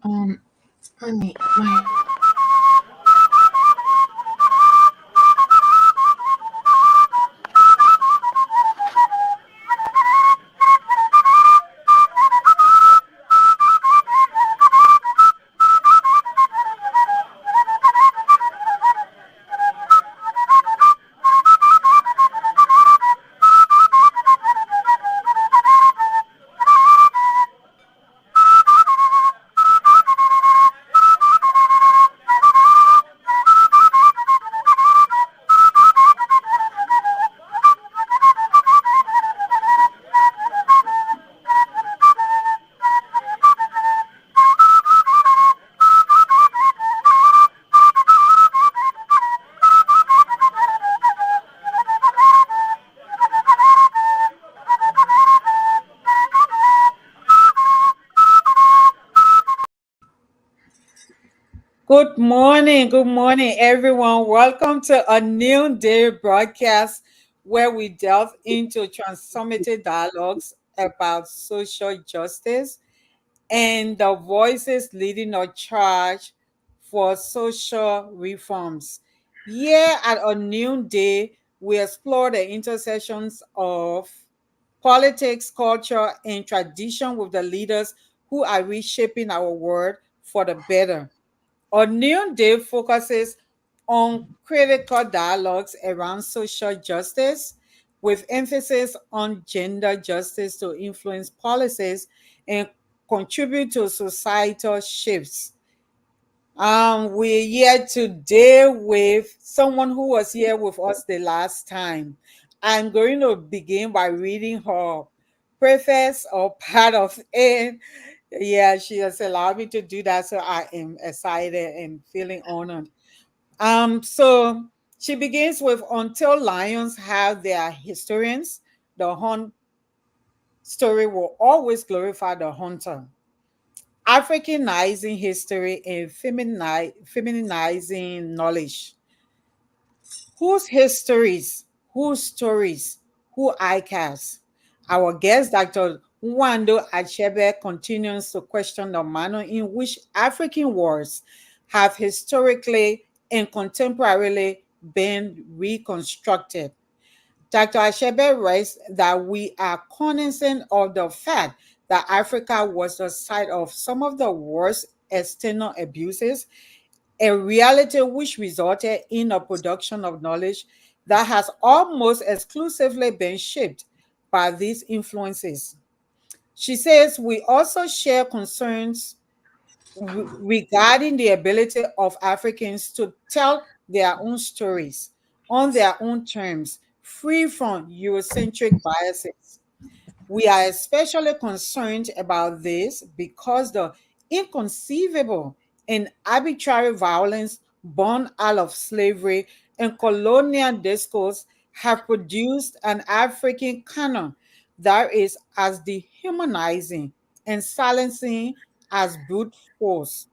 Um, honey, my Good morning, everyone. Welcome to a new day broadcast where we delve into transformative dialogues about social justice and the voices leading a charge for social reforms. Here at a new day, we explore the intersections of politics, culture, and tradition with the leaders who are reshaping our world for the better. Our new day focuses on critical dialogues around social justice with emphasis on gender justice to influence policies and contribute to societal shifts. We're here today with someone who was here with us the last time. I'm going to begin by reading her preface or part of it. Yeah, she has allowed me to do that, so I am excited and feeling honored. So she begins with until lions have their historians, the hunt story will always glorify the hunter. Africanizing history and feminizing knowledge. Whose histories, whose stories, who icons? Our guest, Dr. Nwando Achebe, continues to question the manner in which African wars have historically and contemporarily been reconstructed. Dr. Achebe writes that we are cognizant of the fact that Africa was the site of some of the worst external abuses, a reality which resulted in a production of knowledge that has almost exclusively been shaped by these influences. She says we also share concerns regarding the ability of Africans to tell their own stories on their own terms, free from Eurocentric biases. We are especially concerned about this because the inconceivable and arbitrary violence born out of slavery and colonial discourse have produced an African canon that is as dehumanizing and silencing as brute force.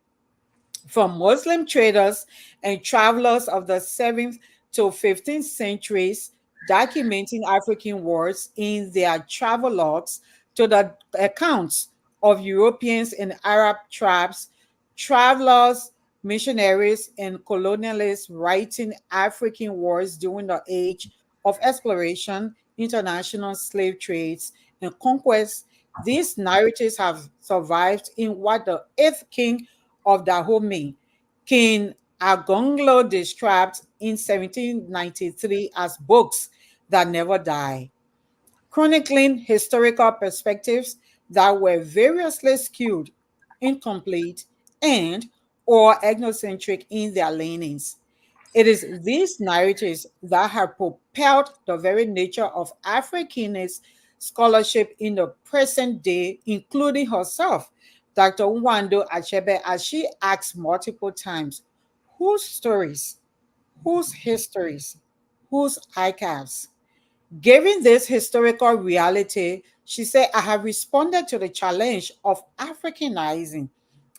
From Muslim traders and travelers of the 7th to 15th centuries, documenting African wars in their travelogues, to the accounts of Europeans and Arab tribes, travelers, missionaries, and colonialists writing African wars during the age of exploration, international slave trades, and conquest. These narratives have survived in what the eighth king of Dahomey, King Agonglo, described in 1793 as books that never die, chronicling historical perspectives that were variously skewed, incomplete, and or ethnocentric in their leanings. It is these narratives that have propelled the very nature of Africanist scholarship in the present day, including herself, Dr. Nwando Achebe, as she asks multiple times, whose stories, whose histories, whose archives? Given this historical reality, she said, I have responded to the challenge of Africanizing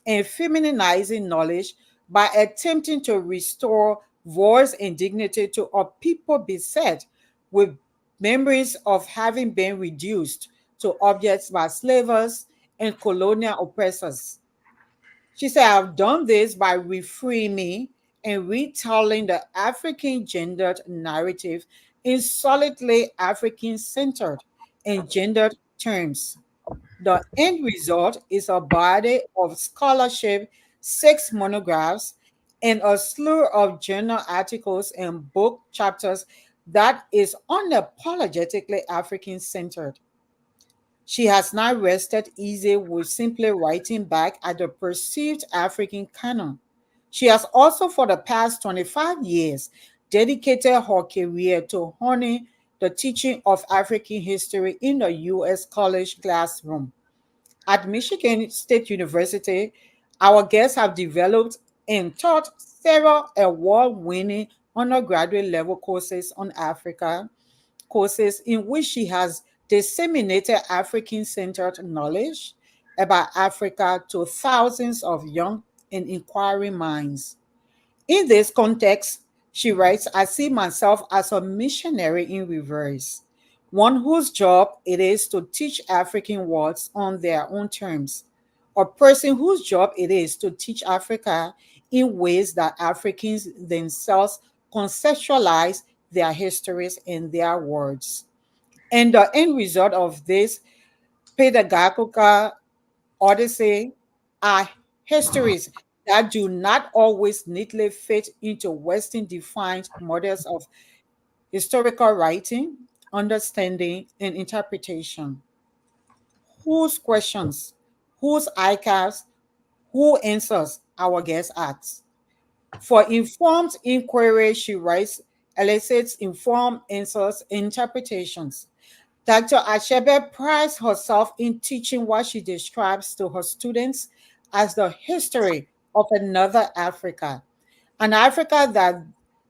and feminizing knowledge by attempting to restore voice and dignity to a people beset with memories of having been reduced to objects by slavers and colonial oppressors. She said, I've done this by reframing and retelling the African gendered narrative in solidly African centered and gendered terms. The end result is a body of scholarship, 6 monographs, and a slew of journal articles and book chapters that is unapologetically African centered. She has not rested easy with simply writing back at the perceived African canon. She has also, for the past 25 years, dedicated her career to honing the teaching of African history in the U.S. college classroom. At Michigan State University, our guests have developed and taught several award winning undergraduate level courses on Africa, courses in which she has disseminated African centered knowledge about Africa to thousands of young and inquiring minds. In this context, she writes, I see myself as a missionary in reverse, one whose job it is to teach African words on their own terms, a person whose job it is to teach Africa in ways that Africans themselves conceptualize their histories in their words. And the end result of this pedagogical odyssey are histories that do not always neatly fit into Western defined models of historical writing, understanding, and interpretation. Whose questions, whose archives, who answers, our guest asks. For informed inquiry, she writes, elicits informed answers, interpretations. Dr. Achebe prides herself in teaching what she describes to her students as the history of another Africa, an Africa that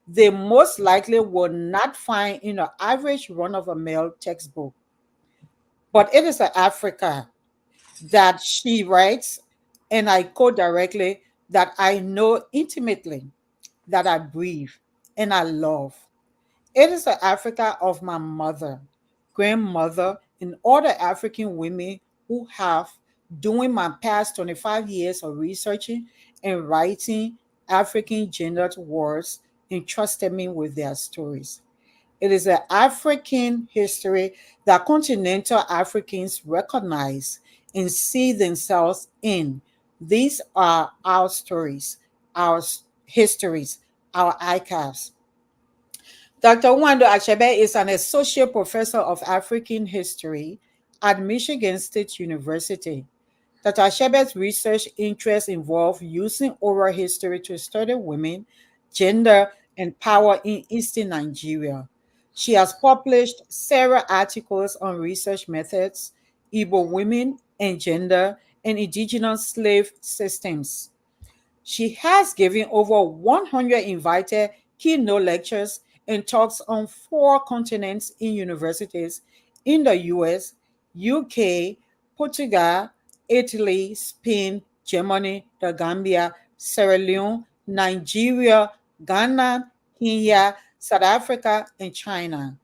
they most likely will not find in an average run of a mill textbook. But it is an Africa that she writes, and I quote directly, that I know intimately, that I breathe, and I love. It is the Africa of my mother, grandmother, and other African women who have, during my past 25 years of researching and writing African gendered words, entrusted me with their stories. It is an African history that continental Africans recognize and see themselves in. These are our stories, our histories, our archives. Dr. Nwando Achebe is an associate professor of African history at Michigan State University. Dr. Achebe's research interests involve using oral history to study women, gender, and power in Eastern Nigeria. She has published several articles on research methods, Igbo women and gender, and indigenous slave systems. She has given over 100 invited keynote lectures and talks on 4 continents in universities in the US, UK, Portugal, Italy, Spain, Germany, the Gambia, Sierra Leone, Nigeria, Ghana, Kenya, South Africa, and China.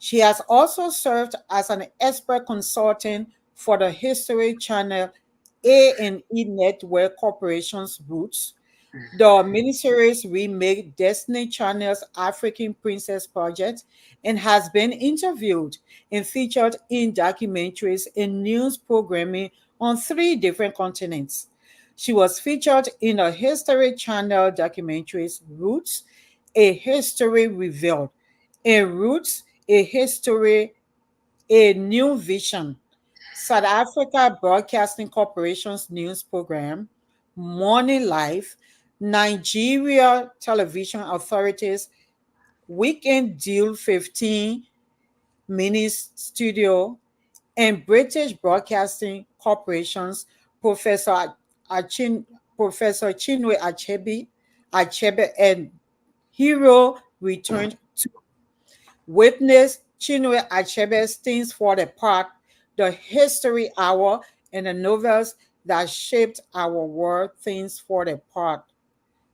She has also served as an expert consultant for the History Channel A&E Network Corporation's Roots, the miniseries remake Destiny Channel's African Princess Project, and has been interviewed and featured in documentaries and news programming on 3 different continents. She was featured in a History Channel documentaries Roots, A History Revealed, and Roots, A History, A New Vision, South Africa Broadcasting Corporation's news program, Morning Live, Nigeria Television Authority's Weekend Deal 15 Minutes Studio, and British Broadcasting Corporation's Professor Achin, Professor Chinwe Achebe and Hero returned to witness Chinwe Achebe stands for the part, the history hour, and the novels that shaped our world things for the part.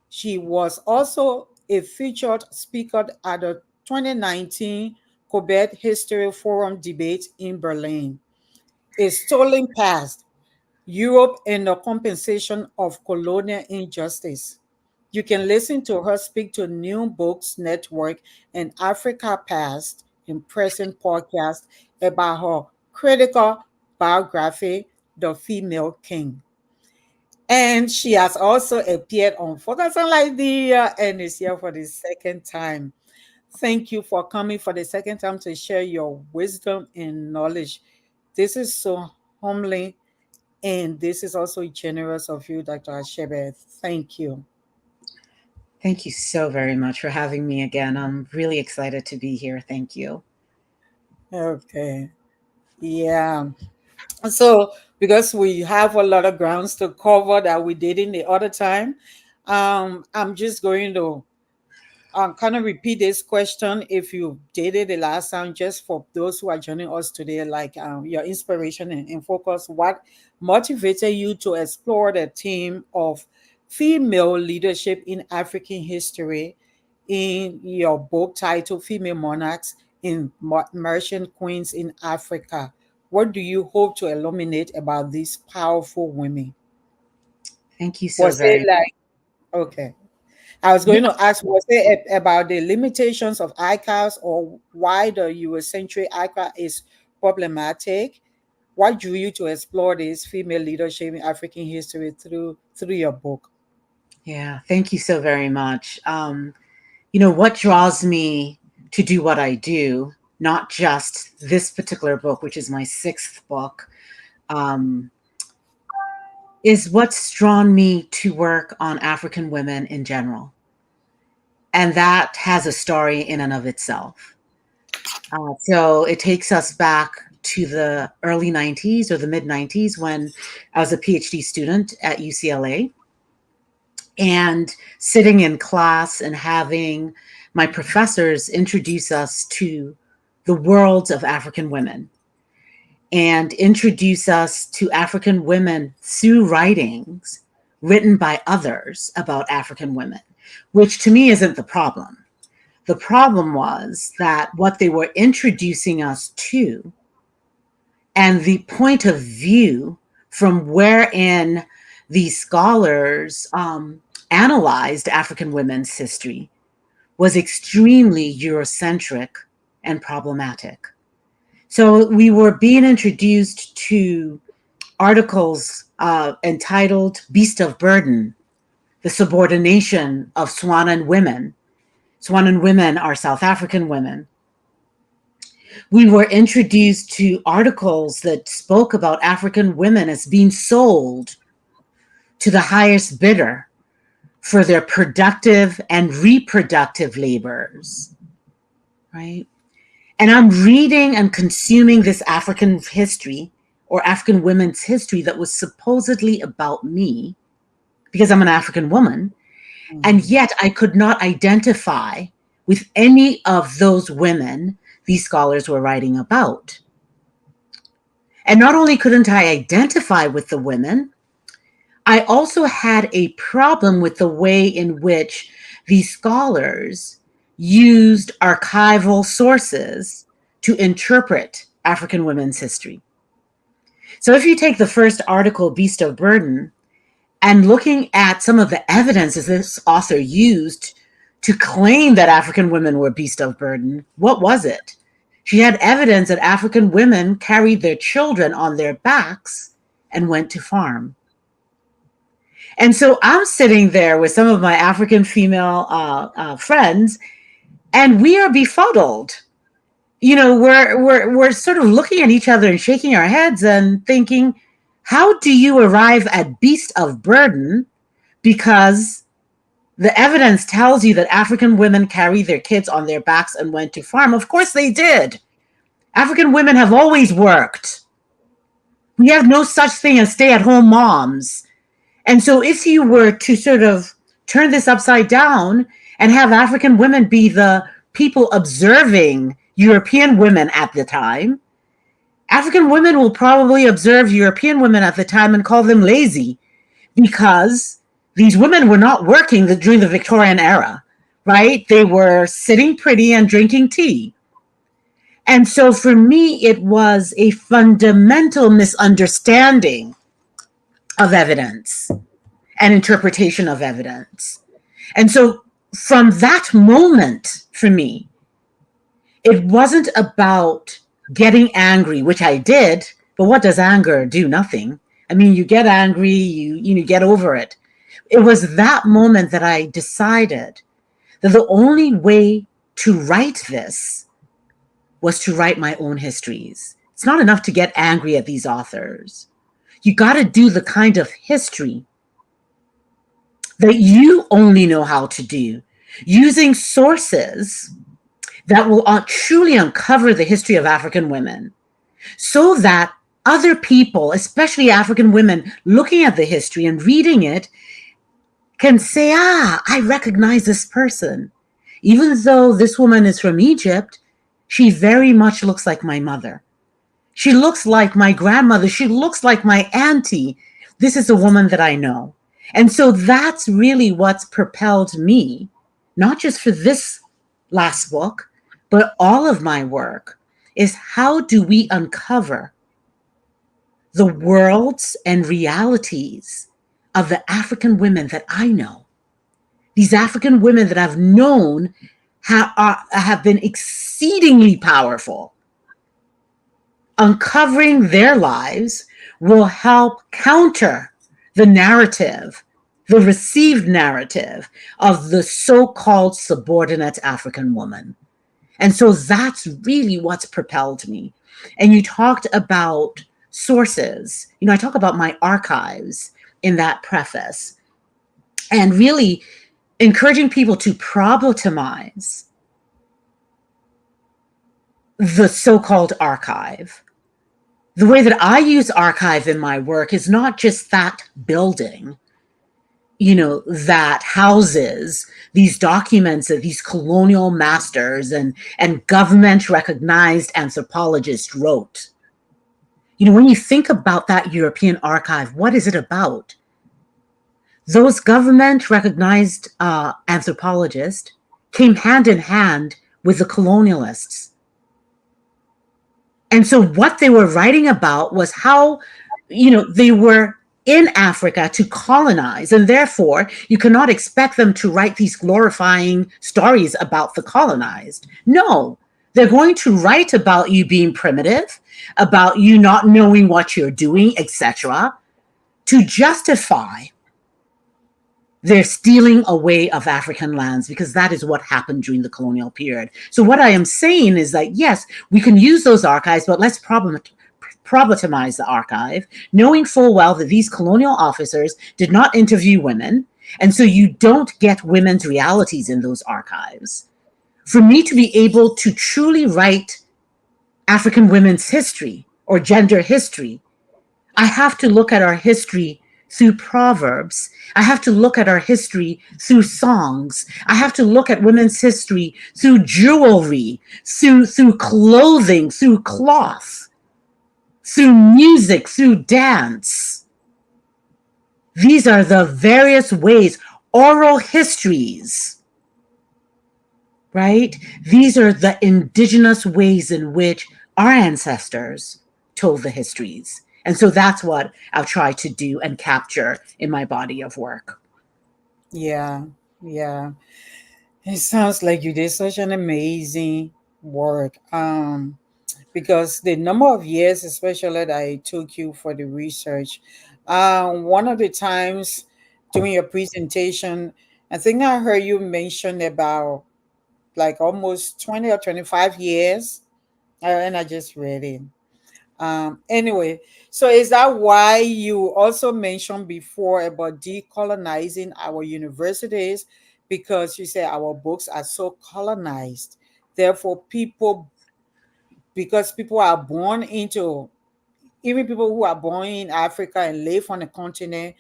She was also a featured speaker at the 2019 Quebec History Forum debate in Berlin. A stolen past. Europe and the Compensation of Colonial Injustice. You can listen to her speak to New Books Network and Africa Past and Present podcast about her critical biography, The Female King. And she has also appeared on Focus on Idea and is here for the second time. Thank you for coming for the second time to share your wisdom and knowledge. This is so humbling, and this is also generous of you, Dr. Achebe. Thank you. Thank you so very much for having me again. I'm really excited to be here. Thank you. Okay. Yeah. So, because we have a lot of grounds to cover that we did in the other time, I'm just going to kind of repeat this question if you did it the last time, just for those who are joining us today, like your inspiration and focus. What motivated you to explore the theme of female leadership in African history in your book titled Female Monarchs in Merchant Queens in Africa? What do you hope to illuminate about these powerful women? Thank you so Was it very like, okay. I was much. going to ask, was it about the limitations of ICAS or why the Eurocentric ICA is problematic? What drew you to explore this female leadership in African history through your book? Yeah, thank you so very much. What draws me to do what I do, not just this particular book, which is my sixth book, um, is what's drawn me to work on African women in general. And that has a story in and of itself. So it takes us back to the early 90s or the mid 90s when I was a PhD student at UCLA and sitting in class and having my professors introduce us to the worlds of African women and introduce us to African women through writings written by others about African women, which to me isn't the problem. The problem was that what they were introducing us to and the point of view from wherein these scholars analyzed African women's history was extremely Eurocentric and problematic. So we were being introduced to articles entitled Beast of Burden, the subordination of Swanan women. Swanan women are South African women. We were introduced to articles that spoke about African women as being sold to the highest bidder for their productive and reproductive labors, right? And I'm reading and consuming this African history or African women's history that was supposedly about me because I'm an African woman. And yet I could not identify with any of those women these scholars were writing about. And not only couldn't I identify with the women, I also had a problem with the way in which these scholars used archival sources to interpret African women's history. So if you take the first article, Beast of Burden, and looking at some of the evidence that this author used to claim that African women were beasts of burden, what was it? She had evidence that African women carried their children on their backs and went to farm. And so I'm sitting there with some of my African female friends, and we are befuddled. We're sort of looking at each other and shaking our heads and thinking, how do you arrive at beast of burden? Because the evidence tells you that African women carry their kids on their backs and went to farm. Of course they did. African women have always worked. We have no such thing as stay-at-home moms. And so if you were to sort of turn this upside down and have African women be the people observing European women at the time, African women will probably observe European women at the time and call them lazy because these women were not working during the Victorian era, right? They were sitting pretty and drinking tea. And so for me, it was a fundamental misunderstanding of evidence and interpretation of evidence. And so from that moment for me, it wasn't about getting angry, which I did, but what does anger do? Nothing. I mean, you get angry, you get over it. It was that moment that I decided that the only way to write this was to write my own histories. It's not enough to get angry at these authors. You got to do the kind of history that you only know how to do, using sources that will truly uncover the history of African women, so that other people, especially African women, looking at the history and reading it, can say, I recognize this person. Even though this woman is from Egypt, she very much looks like my mother. She looks like my grandmother. She looks like my auntie. This is a woman that I know. And so that's really what's propelled me, not just for this last book, but all of my work, is how do we uncover the worlds and realities of the African women that I know. These African women that I've known have been exceedingly powerful. Uncovering their lives will help counter the narrative, the received narrative of the so-called subordinate African woman. And so that's really what's propelled me. And you talked about sources. I talk about my archives in that preface, and really encouraging people to problematize the so-called archive. The way that I use archive in my work is not just that building, that houses these documents that these colonial masters and government recognized anthropologists wrote. When you think about that European archive, what is it about? Those government recognized anthropologists came hand in hand with the colonialists. And so what they were writing about was how, they were in Africa to colonize, and therefore you cannot expect them to write these glorifying stories about the colonized. No, they're going to write about you being primitive, about you not knowing what you're doing, etc., to justify their stealing away of African lands, because that is what happened during the colonial period. So what I am saying is that, yes, we can use those archives, but let's problematize the archive, knowing full well that these colonial officers did not interview women, and so you don't get women's realities in those archives. For me to be able to truly write African women's history or gender history, I have to look at our history through proverbs. I have to look at our history through songs. I have to look at women's history through jewelry, through clothing, through cloth, through music, through dance. These are the various ways, oral histories, right? These are the indigenous ways in which our ancestors told the histories. And so that's what I'll try to do and capture in my body of work. Yeah. It sounds like you did such an amazing work. Because the number of years, especially that I took you for the research, one of the times during your presentation, I think I heard you mention about like almost 20 or 25 years, and I just read it. Anyway, so is that why you also mentioned before about decolonizing our universities? Because you say our books are so colonized. Therefore, because people are born into, even people who are born in Africa and live on the continent,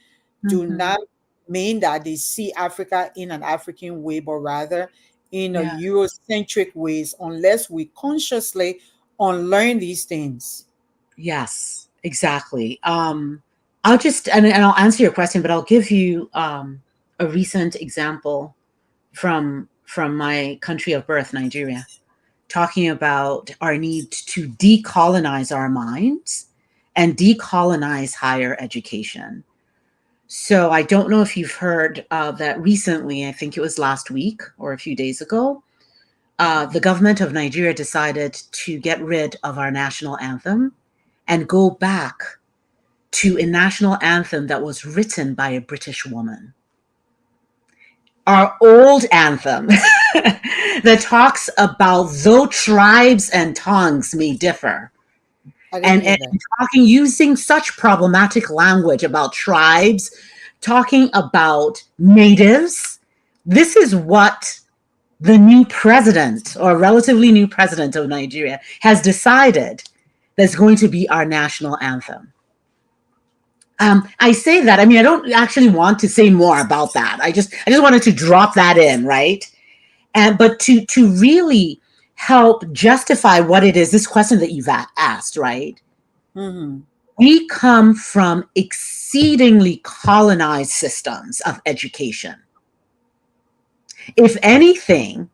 do not mean that they see Africa in an African way, but rather in a Yeah. Eurocentric ways, unless we consciously unlearn these things. Yes, exactly. I'll just, and I'll answer your question, but I'll give you a recent example from my country of birth, Nigeria, talking about our need to decolonize our minds and decolonize higher education. So I don't know if you've heard that recently, I think it was last week or a few days ago, the government of Nigeria decided to get rid of our national anthem and go back to a national anthem that was written by a British woman. Our old anthem that talks about though tribes and tongues may differ, and talking using such problematic language about tribes, talking about natives. This is what the new president, or relatively new president of Nigeria, has decided that's going to be our national anthem. I say that, I mean, I don't actually want to say more about that. I just wanted to drop that in, right? But to really help justify what it is, this question that you've asked, right? Mm-hmm. We come from exceedingly colonized systems of education. If anything,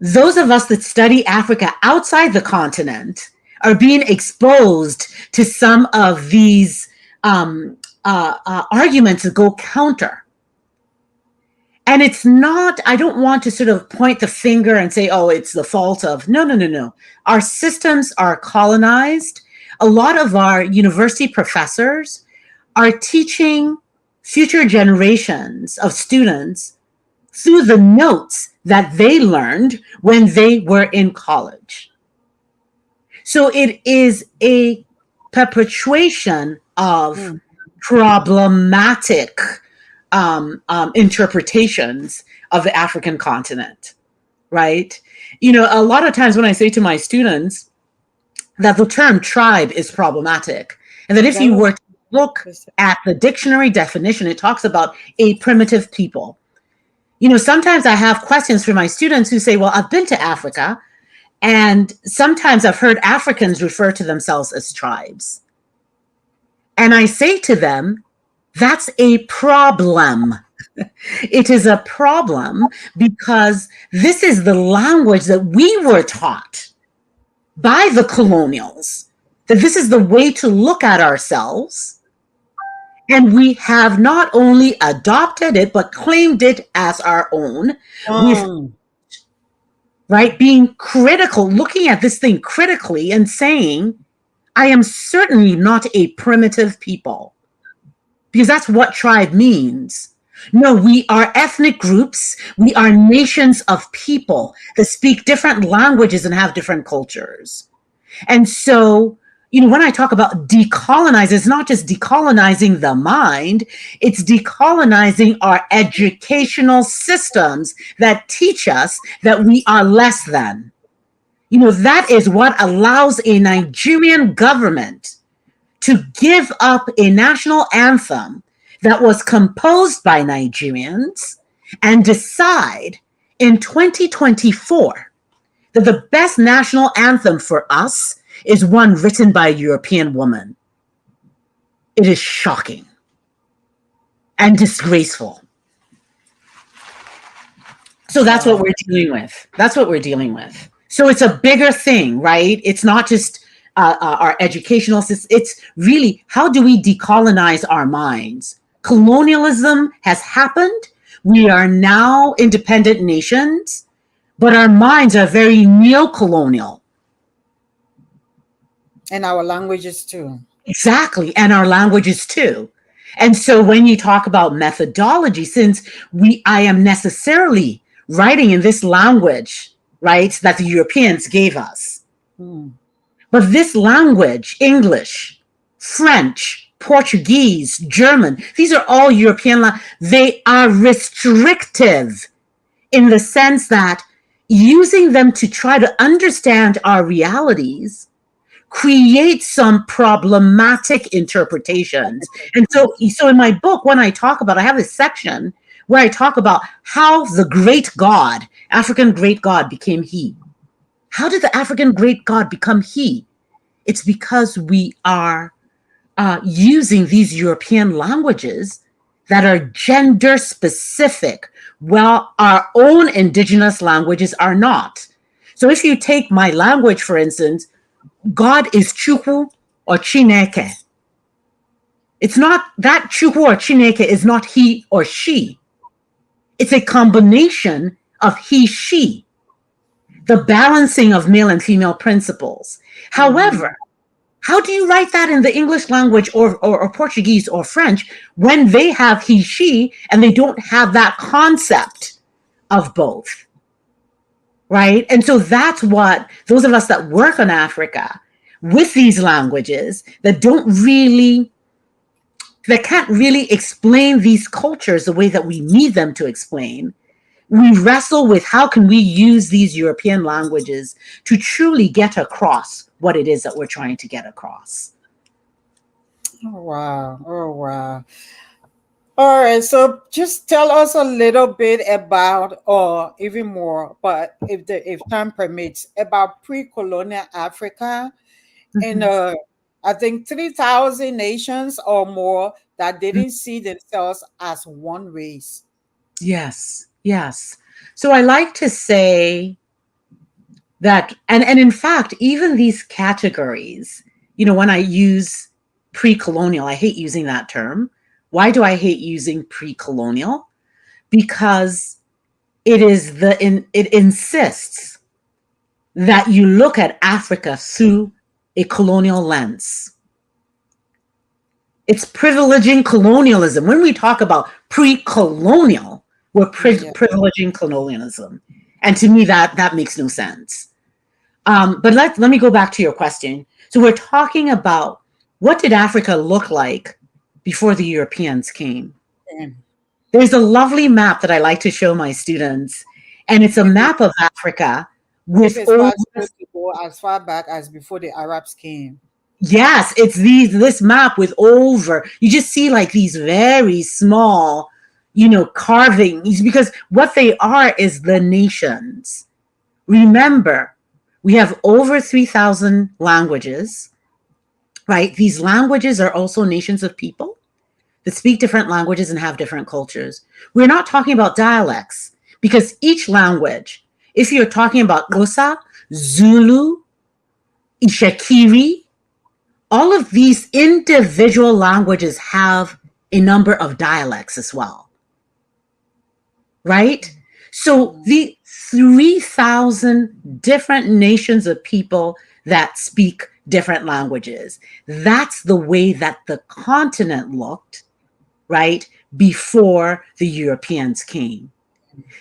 those of us that study Africa outside the continent are being exposed to some of these arguments that go counter. And it's not, I don't want to sort of point the finger and say, oh, it's the fault of, no. Our systems are colonized. A lot of our university professors are teaching future generations of students through the notes that they learned when they were in college. So it is a perpetuation of problematic interpretations of the African continent, right? You know, a lot of times when I say to my students that the term tribe is problematic, and that if you were to look at the dictionary definition, it talks about a primitive people. You know, sometimes I have questions for my students who say, well, I've been to Africa, and sometimes I've heard Africans refer to themselves as tribes. And I say to them, that's a problem. It is a problem because this is the language that we were taught by the colonials, that this is the way to look at ourselves. And we have not only adopted it, but claimed it as our own. Right? Being critical, looking at this thing critically and saying, I am certainly not a primitive people, because that's what tribe means. No, we are ethnic groups. We are nations of people that speak different languages and have different cultures. And so, you know, when I talk about decolonize, it's not just decolonizing the mind, it's decolonizing our educational systems that teach us that we are less than. You know, that is what allows a Nigerian government to give up a national anthem that was composed by Nigerians and decide in 2024 that the best national anthem for us is one written by a European woman. It is shocking and disgraceful. So that's what we're dealing with. That's what we're dealing with. So it's a bigger thing, right? It's not just our educational system. It's really, how do we decolonize our minds? Colonialism has happened. We are now independent nations, but our minds are very neo-colonial. And our languages too. Exactly, and our languages too. And so when you talk about methodology, since I am necessarily writing in this language, right, that the Europeans gave us. But this language, English, French, Portuguese, German, these are all European languages. They are restrictive in the sense that using them to try to understand our realities create some problematic interpretations. And so in my book, when I talk about, I have this section where I talk about how the great God, African great God, became he. How did the African great God become he? It's because we are using these European languages that are gender specific, while our own indigenous languages are not. So if you take my language, for instance, God is Chukwu or Chineke. It's not that Chukwu or Chineke is not he or she. It's a combination of he, she, the balancing of male and female principles. However, how do you write that in the English language or Portuguese or French when they have he, she, and they don't have that concept of both? Right? And so that's what those of us that work on Africa with these languages that can't really explain these cultures the way that we need them to explain, we wrestle with how can we use these European languages to truly get across what it is that we're trying to get across. Oh, wow. Oh, wow. All right. So just tell us a little bit about, or even more, but if time permits, about pre-colonial Africa. And I think 3,000 nations or more that didn't see themselves as one race. Yes, yes. So I like to say that, and in fact, even these categories, when I use pre-colonial, I hate using that term. Why do I hate using pre-colonial? Because it insists that you look at Africa through a colonial lens. It's privileging colonialism. When we talk about pre-colonial, we're privileging colonialism. And to me, that makes no sense. But let me go back to your question. So we're talking about what did Africa look like before the Europeans came? There's a lovely map that I like to show my students, and it's a map of Africa with as far back as before the Arabs came. Yes, it's this map with you just see like these very small, carvings, because what they are is the nations. Remember, we have over 3,000 languages, right? These languages are also nations of people that speak different languages and have different cultures. We're not talking about dialects, because each language, if you're talking about Xhosa, Zulu, Ishakiri, all of these individual languages have a number of dialects as well, right? So the 3,000 different nations of people that speak different languages, that's the way that the continent looked, right, before the Europeans came.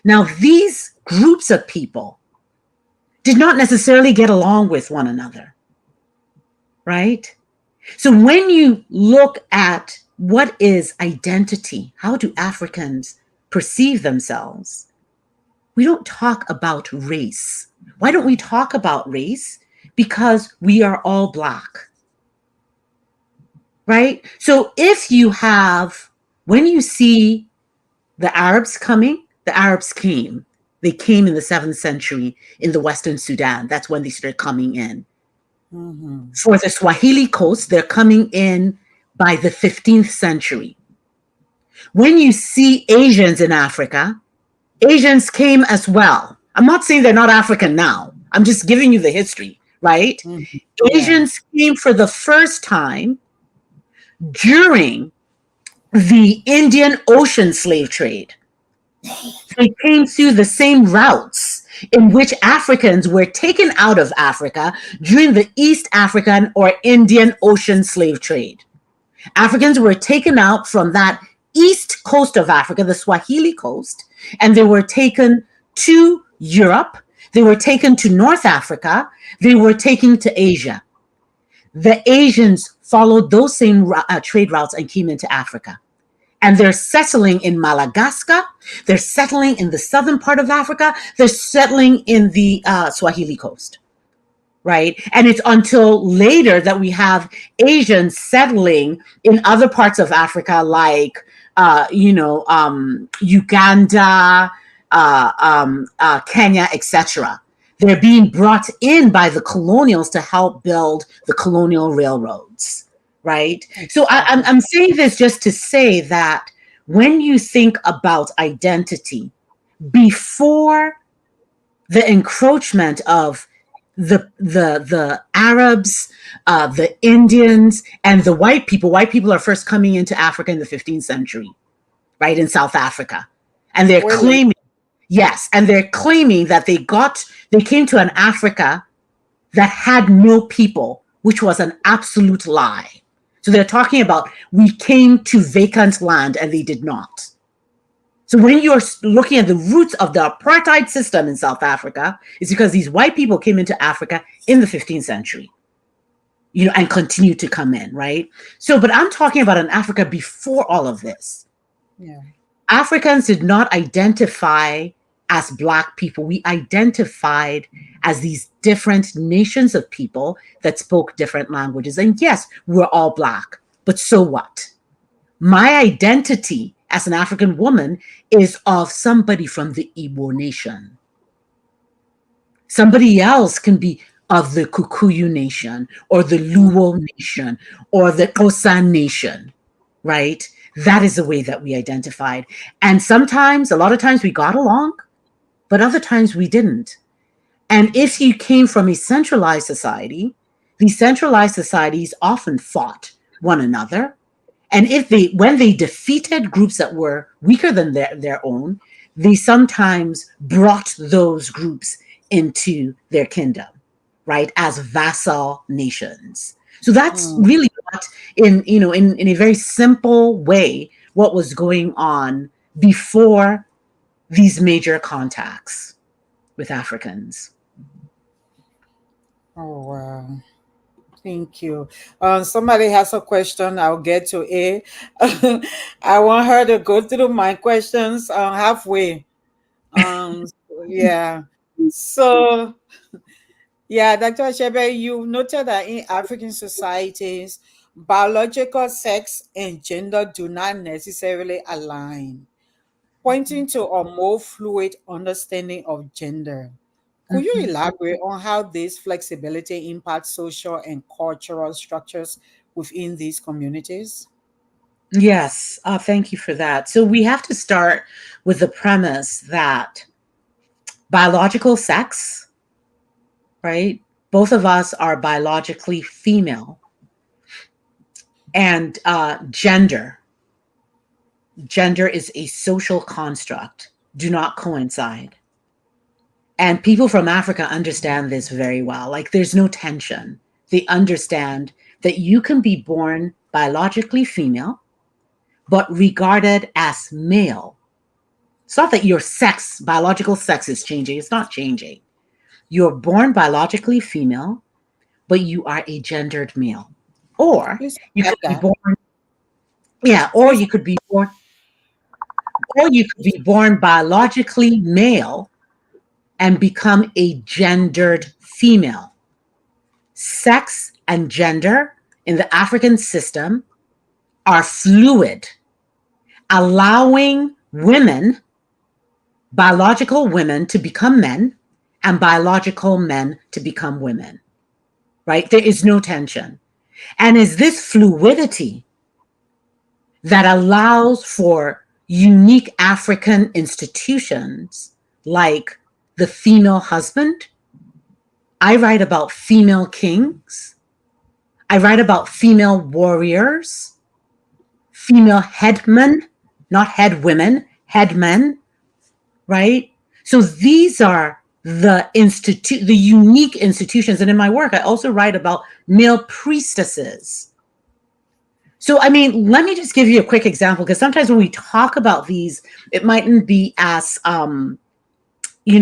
Now, these groups of people did not necessarily get along with one another, right? So when you look at what is identity, how do Africans perceive themselves? We don't talk about race. Why don't we talk about race? Because we are all Black, right? So when you see the Arabs coming, the Arabs came. They came in the 7th century in the Western Sudan. That's when they started coming in. For the Swahili coast, they're coming in by the 15th century. When you see Asians in Africa, Asians came as well. I'm not saying they're not African now. I'm just giving you the history, right? Asians came for the first time during the Indian Ocean slave trade. They came through the same routes in which Africans were taken out of Africa during the East African or Indian Ocean slave trade. Africans were taken out from that east coast of Africa, the Swahili coast, and they were taken to Europe. They were taken to North Africa. They were taken to Asia. The Asians followed those same trade routes and came into Africa. And they're settling in Madagascar. They're settling in the southern part of Africa. They're settling in the Swahili coast, right? And it's until later that we have Asians settling in other parts of Africa, like, Uganda, Kenya, etc. They're being brought in by the colonials to help build the colonial railroads. Right. So I'm saying this just to say that when you think about identity before the encroachment of the Arabs, the Indians, and the white people. White people are first coming into Africa in the 15th century, right, in South Africa. And they're Really? claiming, yes, and they're claiming that they came to an Africa that had no people, which was an absolute lie. So they're talking about we came to vacant land, and they did not. So when you're looking at the roots of the apartheid system in South Africa, it's because these white people came into Africa in the 15th century, and continue to come in, right? So, but I'm talking about an Africa before all of this. Yeah. Africans did not identify as Black people. We identified as these different nations of people that spoke different languages. And yes, we're all Black, but so what? My identity as an African woman is of somebody from the Igbo nation. Somebody else can be of the Kikuyu nation or the Luo nation or the Xhosa nation, right? That is the way that we identified. And sometimes, a lot of times we got along, but other times we didn't. And if you came from a centralized society, these centralized societies often fought one another. And when they defeated groups that were weaker than their own, they sometimes brought those groups into their kingdom, right, as vassal nations. So that's really what, in a very simple way, what was going on before these major contacts with Africans. Oh, wow. Thank you. Somebody has a question. I'll get to it. I want her to go through my questions halfway. Yeah. So, yeah, Dr. Achebe, you noted that in African societies, biological sex and gender do not necessarily align, pointing to a more fluid understanding of gender. Could you elaborate on how this flexibility impacts social and cultural structures within these communities? Yes, thank you for that. So we have to start with the premise that biological sex, right? Both of us are biologically female, and gender is a social construct, do not coincide. And people from Africa understand this very well. Like, there's no tension. They understand that you can be born biologically female, but regarded as male. It's not that your biological sex is changing. It's not changing. You're born biologically female, but you are a gendered male. Or Please you get could be that. born, yeah, or Please. you could be born, biologically male and become a gendered female. Sex and gender in the African system are fluid, allowing women, biological women, to become men and biological men to become women, right? There is no tension. And is this fluidity that allows for unique African institutions like the female husband. I write about female kings. I write about female warriors, female headmen, not head women, headmen, right? So these are the unique institutions. And in my work, I also write about male priestesses. So, I mean, let me just give you a quick example, because sometimes when we talk about these, it mightn't be as, we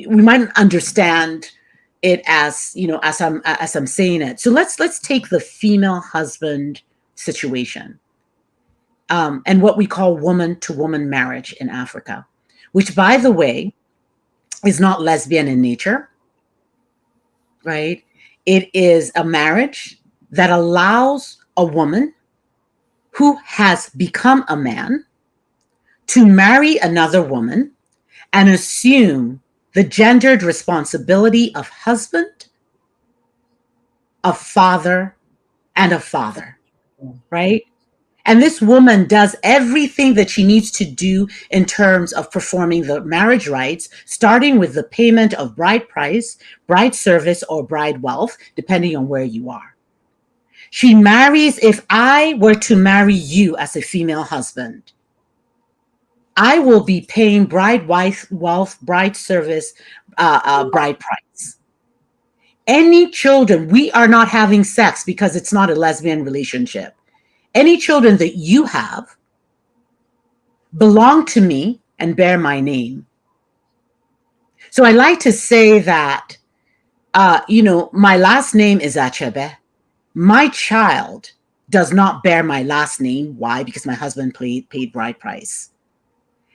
mightn't understand it as, as I'm saying it. So let's take the female husband situation, and what we call woman to woman marriage in Africa, which, by the way, is not lesbian in nature, right? It is a marriage that allows a woman who has become a man to marry another woman and assume the gendered responsibility of husband, of father, and of father, right? And this woman does everything that she needs to do in terms of performing the marriage rites, starting with the payment of bride price, bride service, or bride wealth, depending on where you are. She marries. If I were to marry you as a female husband, I will be paying bride wife wealth, bride service, bride price. Any children, we are not having sex because it's not a lesbian relationship. Any children that you have belong to me and bear my name. So I like to say that, my last name is Achebe. My child does not bear my last name. Why? Because my husband paid bride price.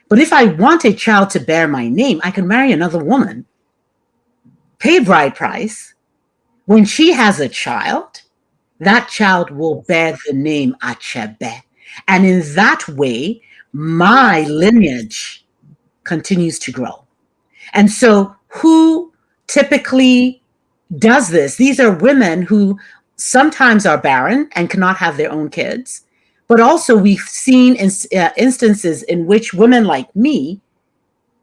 But if I want a child to bear my name, I can marry another woman, pay bride price. When she has a child, that child will bear the name Achebe. And in that way, my lineage continues to grow. And so who typically does this? These are women who sometimes are barren and cannot have their own kids. But also we've seen instances in which women like me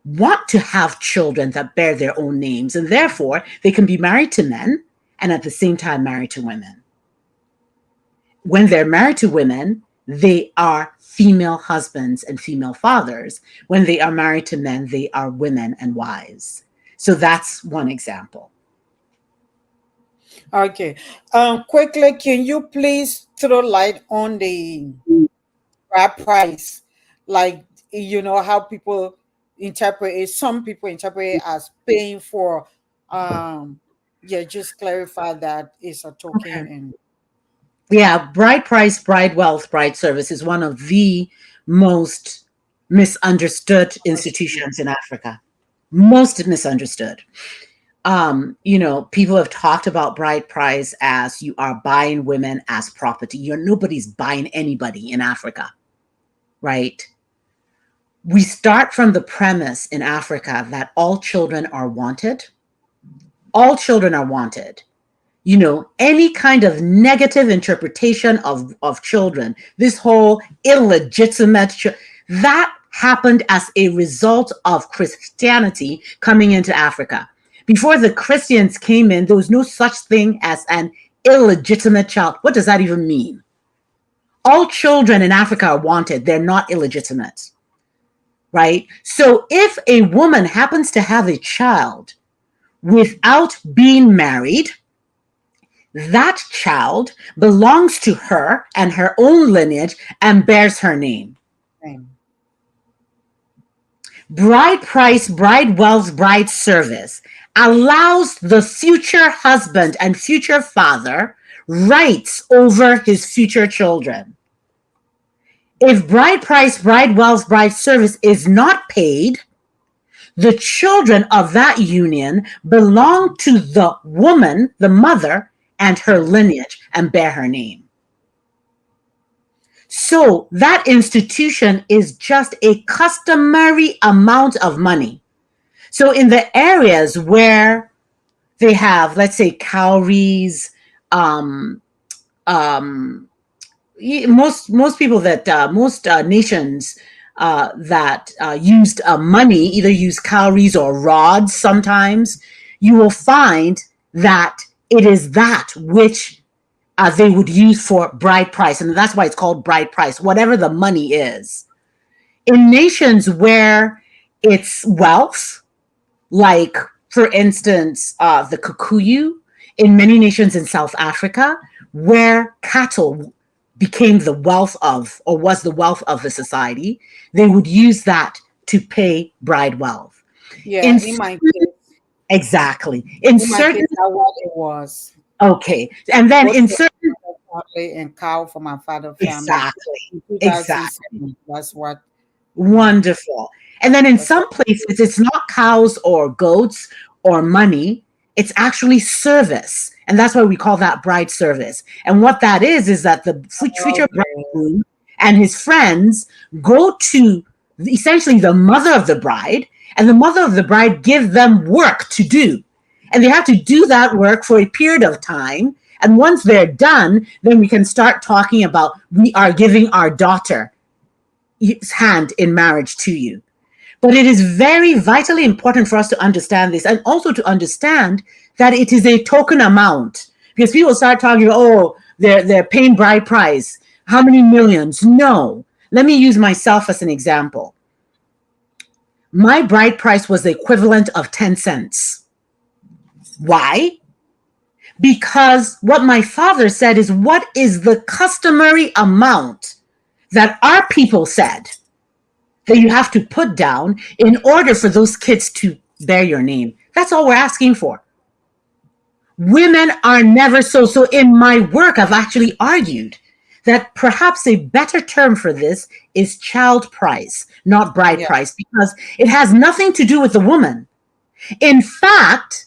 want to have children that bear their own names, and therefore they can be married to men and at the same time married to women. When they're married to women, they are female husbands and female fathers. When they are married to men, they are women and wives. So that's one example. Okay. Quickly, can you please throw light on the bride price? Like, how people interpret it. Some people interpret it as paying for, just clarify that it's a token. Okay. And Yeah, bride price, bride wealth, bride service is one of the most misunderstood institutions in Africa. Most misunderstood. People have talked about bride price as you are buying women as property. Nobody's buying anybody in Africa, right? We start from the premise in Africa that all children are wanted. All children are wanted. Any kind of negative interpretation of children, this whole illegitimate, that happened as a result of Christianity coming into Africa. Before the Christians came in, there was no such thing as an illegitimate child. What does that even mean? All children in Africa are wanted. They're not illegitimate, right? So if a woman happens to have a child without being married, that child belongs to her and her own lineage and bears her name. Bride price, bride wealth, bride service allows the future husband and future father rights over his future children. If bride price, bride wealth, bride service is not paid, the children of that union belong to the woman, the mother, and her lineage and bear her name. So that institution is just a customary amount of money. So in the areas where they have, let's say, cowries, most people that most nations that used money either use cowries or rods. Sometimes you will find that it is that which they would use for bride price, and that's why it's called bride price, whatever the money is. In nations where it's wealth, like, for instance, the Kikuyu, in many nations in South Africa, where cattle became the wealth of, or was the wealth of the society, they would use that to pay bride wealth. Yeah, in my case. Exactly. In certain, that's what it was. Okay. And then in certain, and cow for my father family. Exactly. That's what. Wonderful. And then in some places, it's not cows or goats or money. It's actually service. And that's why we call that bride service. And what that is that the future bridegroom and his friends go to essentially the mother of the bride, and the mother of the bride give them work to do. And they have to do that work for a period of time. And once they're done, then we can start talking about we are giving our daughter hand in marriage to you. But it is very vitally important for us to understand this, and also to understand that it is a token amount. Because people start talking, oh, they're paying bride price. How many millions? No. Let me use myself as an example. My bride price was the equivalent of 10 cents. Why? Because what my father said is, what is the customary amount that our people said that you have to put down in order for those kids to bear your name? That's all we're asking for. Women are never so. So in my work, I've actually argued that perhaps a better term for this is child price, not bride price, because it has nothing to do with the woman. In fact,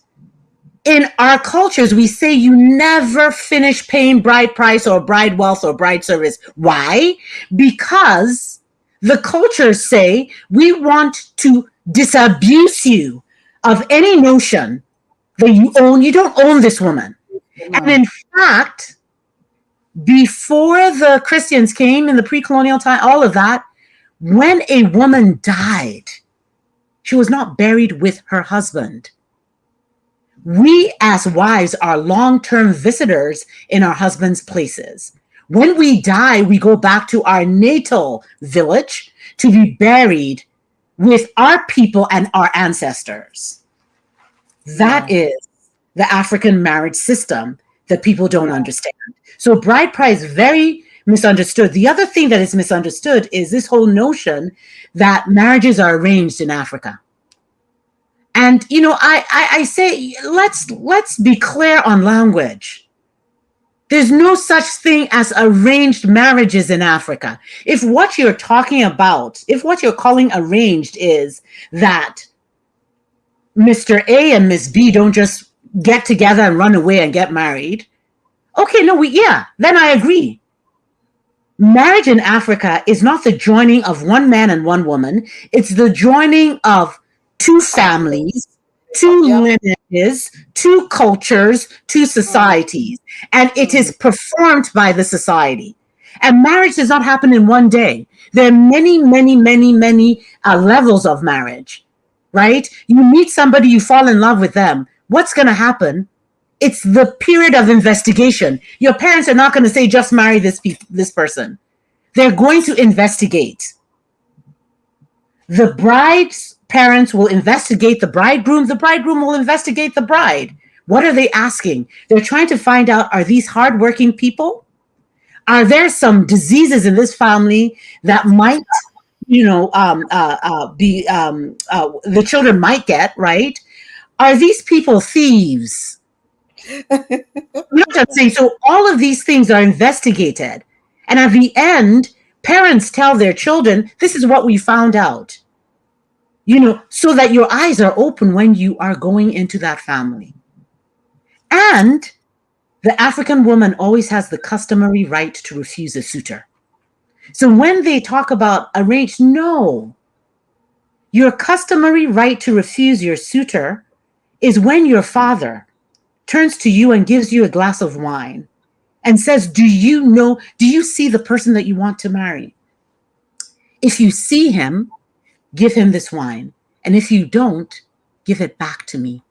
in our cultures, we say you never finish paying bride price or bride wealth or bride service. Why? Because the cultures say we want to disabuse you of any notion that you own. You don't own this woman. No. And in fact, before the Christians came in the pre-colonial time, all of that, when a woman died, she was not buried with her husband. We as wives are long-term visitors in our husband's places. When we die, we go back to our natal village to be buried with our people and our ancestors. That is the African marriage system that people don't understand. So bride price, very misunderstood. The other thing that is misunderstood is this whole notion that marriages are arranged in Africa. And, you know, I say, let's be clear on language. There's no such thing as arranged marriages in Africa. If what you're talking about, if what you're calling arranged is that Mr. A and Miss B don't just get together and run away and get married, okay, no, then I agree. Marriage in Africa is not the joining of one man and one woman. It's the joining of two families, two lineages, two cultures, two societies. And it is performed by the society. And marriage does not happen in one day. There are many, many, many, many levels of marriage, right? You meet somebody, you fall in love with them. What's going to happen? It's the period of investigation. Your parents are not going to say, just marry this person. They're going to investigate. The bride's parents will investigate the bridegroom. The bridegroom will investigate the bride. What are they asking? They're trying to find out, are these hardworking people? Are there some diseases in this family that might, the children might get, right? Are these people thieves? You know what I'm saying? So all of these things are investigated. And at the end, parents tell their children, this is what we found out. So that your eyes are open when you are going into that family. And the African woman always has the customary right to refuse a suitor. So when they talk about arranged, no. Your customary right to refuse your suitor is when your father turns to you and gives you a glass of wine and says, do you see the person that you want to marry? If you see him, give him this wine. And if you don't, give it back to me.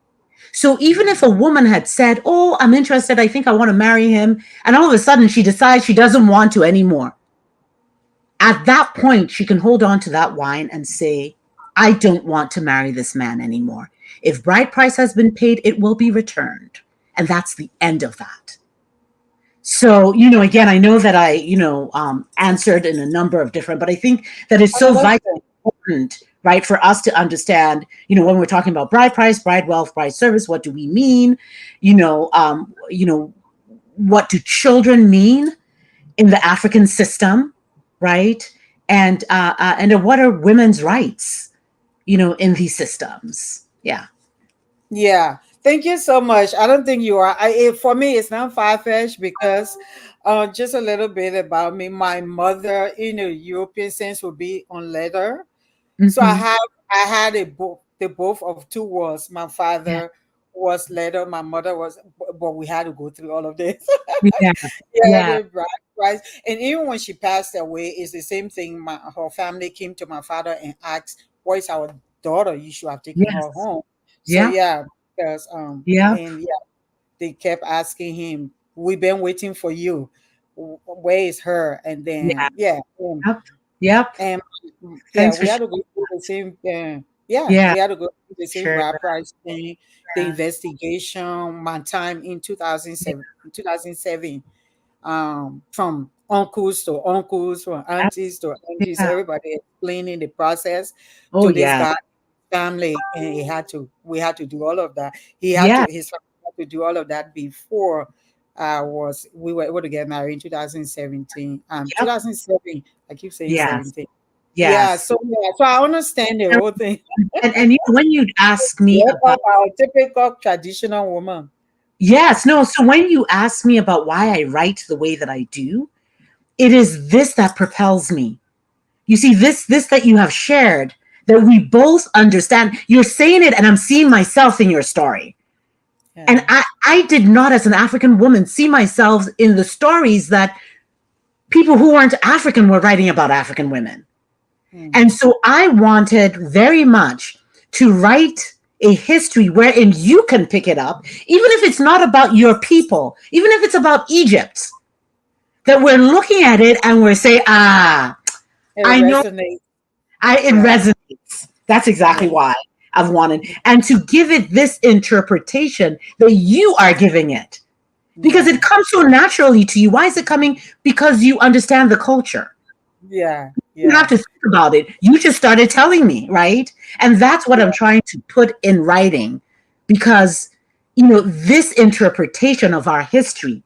So even if a woman had said, oh, I'm interested, I think I want to marry him, and all of a sudden she decides she doesn't want to anymore, at that point, she can hold on to that wine and say, I don't want to marry this man anymore. If bride price has been paid, it will be returned. And that's the end of that. So, again, I know that I, answered in a number of different, but I think that it's so vitally important, right, for us to understand, when we're talking about bride price, bride wealth, bride service, what do we mean? What do children mean in the African system, right? And what are women's rights, in these systems? Yeah. Yeah. Thank you so much. I don't think you are. For me, it's not far-fetched because just a little bit about me. My mother, in a European sense, would be on leather. Mm-hmm. So I had the both of two worlds. My father was later. My mother was, but we had to go through all of this. Yeah. Yeah, Yeah. the bride price. And even when she passed away, it's the same thing. Her family came to my father and asked, "Where is our daughter? You should have taken her Yes. home." So Yeah. yeah, because Yeah. and yeah, they kept asking him, "We've been waiting for you. Where is her?" And Yeah. then yeah, Yep. Yep. and yeah, Thanks for we had to sharing. go through the same. Yeah, Yeah. we had to go through the same Sure. bride price thing, the Yeah. investigation. My time in 2007, 2007, from uncles, from aunties to aunties, Yeah. everybody explaining the process Oh, to this yeah. guy family, and we had to do all of that. Yeah. His family had to do all of that before we were able to get married in 2017. Yep. 2007, I keep saying Yes. 17. Yeah, Yes. so I understand the whole thing. And when you'd ask me What about, about typical traditional woman? yes, no, so when you ask me about why I write the way that I do, it is this that propels me. You see, this that you have shared, that we both understand. You're saying it, and I'm seeing myself in your story. And Yeah. I did not, as an African woman, see myself in the stories that people who weren't African were writing about African women. Mm. And so I wanted very much to write a history wherein you can pick it up, even if it's not about your people, even if it's about Egypt, that we're looking at it and we're saying, It I know resonates. it Yeah. resonates. That's exactly Yeah. why I've wanted. And to give it this interpretation that you are giving it, because it Yeah. comes so naturally to you. Why is it coming? Because you understand the culture. Yeah. You have Yeah. to think about it. You just started telling me, right? And that's what I'm Yeah. trying to put in writing, because, this interpretation of our history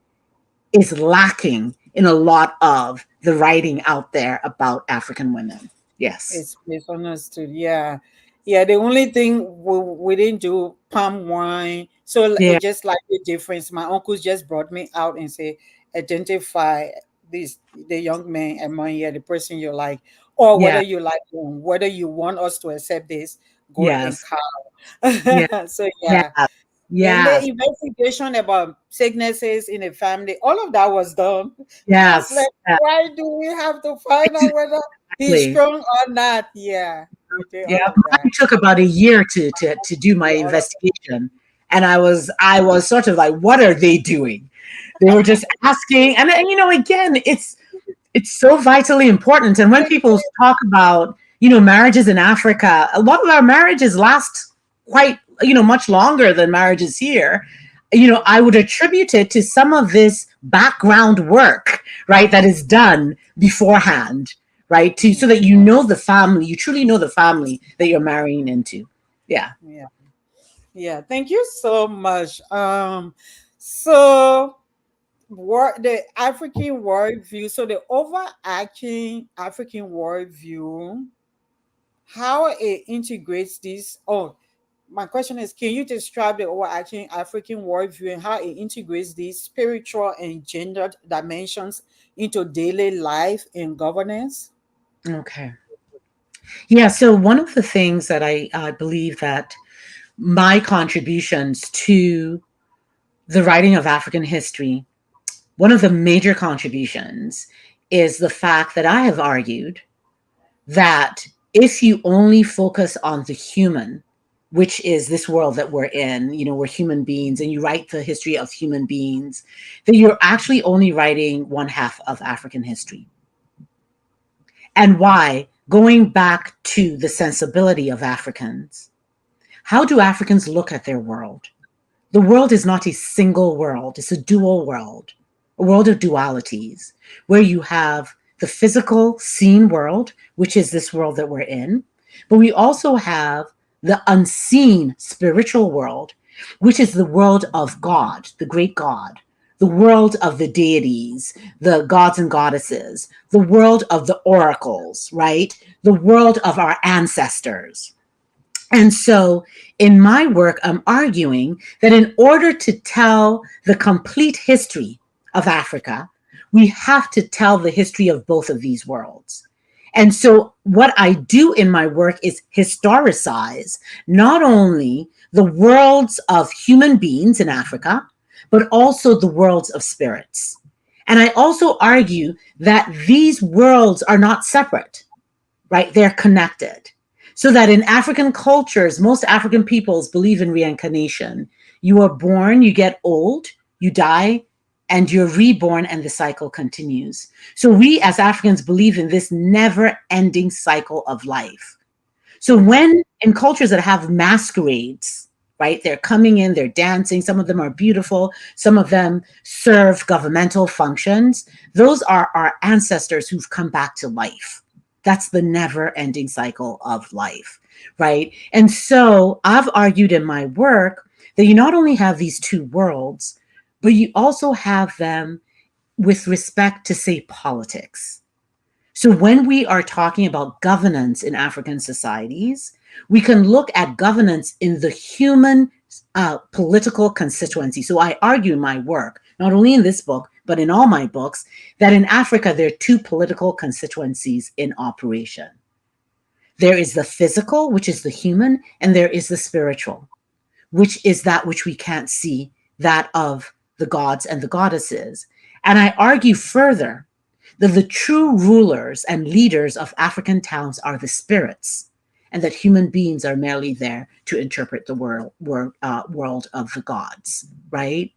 is lacking in a lot of the writing out there about African women. Yes. It's misunderstood. Yeah. Yeah. The only thing we didn't do palm wine. So Yeah. it's just like the difference. My uncles just brought me out and say, identify the young man among you, the person you like, or whether Yeah. you like them, whether you want us to accept this, go and Yes. Yeah. count. So Yeah. yeah. And the Yes. investigation about sicknesses in the family, all of that was done. Just like, Yes. Yeah. why do we have to find out whether he's Exactly. strong or not? Yeah, we did Yeah, all of that. mine took about a year to do my Yeah, all of investigation, and I was sort of like, what are they doing? They were just asking, and again, it's so vitally important. And when that. people talk about marriages in Africa, a lot of our marriages last quite much longer than marriages here. I would attribute it to some of this background work, right, that is done beforehand, right, to so that the family, you truly know the family that you're marrying into. Yeah. Yeah, yeah. Thank you so much. So the African worldview. So the overarching African worldview, how it integrates this. Oh, my question is, can you describe the overarching African worldview and how it integrates these spiritual and gendered dimensions into daily life and governance? Okay. Yeah. So one of the things that I believe that my contributions to the writing of African history, one of the major contributions is the fact that I have argued that if you only focus on the human, which is this world that we're in, we're human beings, and you write the history of human beings, then you're actually only writing one half of African history. And why? Going back to the sensibility of Africans. How do Africans look at their world? The world is not a single world, it's a dual world, a world of dualities, where you have the physical seen world, which is this world that we're in, but we also have the unseen spiritual world, which is the world of God, the great God, the world of the deities, the gods and goddesses, the world of the oracles, right? The world of our ancestors. And so in my work, I'm arguing that in order to tell the complete history of Africa, we have to tell the history of both of these worlds. And so what I do in my work is historicize not only the worlds of human beings in Africa, but also the worlds of spirits. And I also argue that these worlds are not separate, right? They're connected. So that in African cultures, most African peoples believe in reincarnation. You are born, you get old, you die, and you're reborn, and the cycle continues. So we as Africans believe in this never-ending cycle of life. So when in cultures that have masquerades, right, they're coming in, they're dancing, some of them are beautiful, some of them serve governmental functions, those are our ancestors who've come back to life. That's the never-ending cycle of life, right? And so I've argued in my work that you not only have these two worlds, but you also have them with respect to, say, politics. So when we are talking about governance in African societies, we can look at governance in the human political constituency. So I argue in my work, not only in this book, but in all my books, that in Africa, there are two political constituencies in operation. There is the physical, which is the human, and there is the spiritual, which is that which we can't see, that of the gods and the goddesses. And I argue further that the true rulers and leaders of African towns are the spirits, and that human beings are merely there to interpret the world of the gods, right?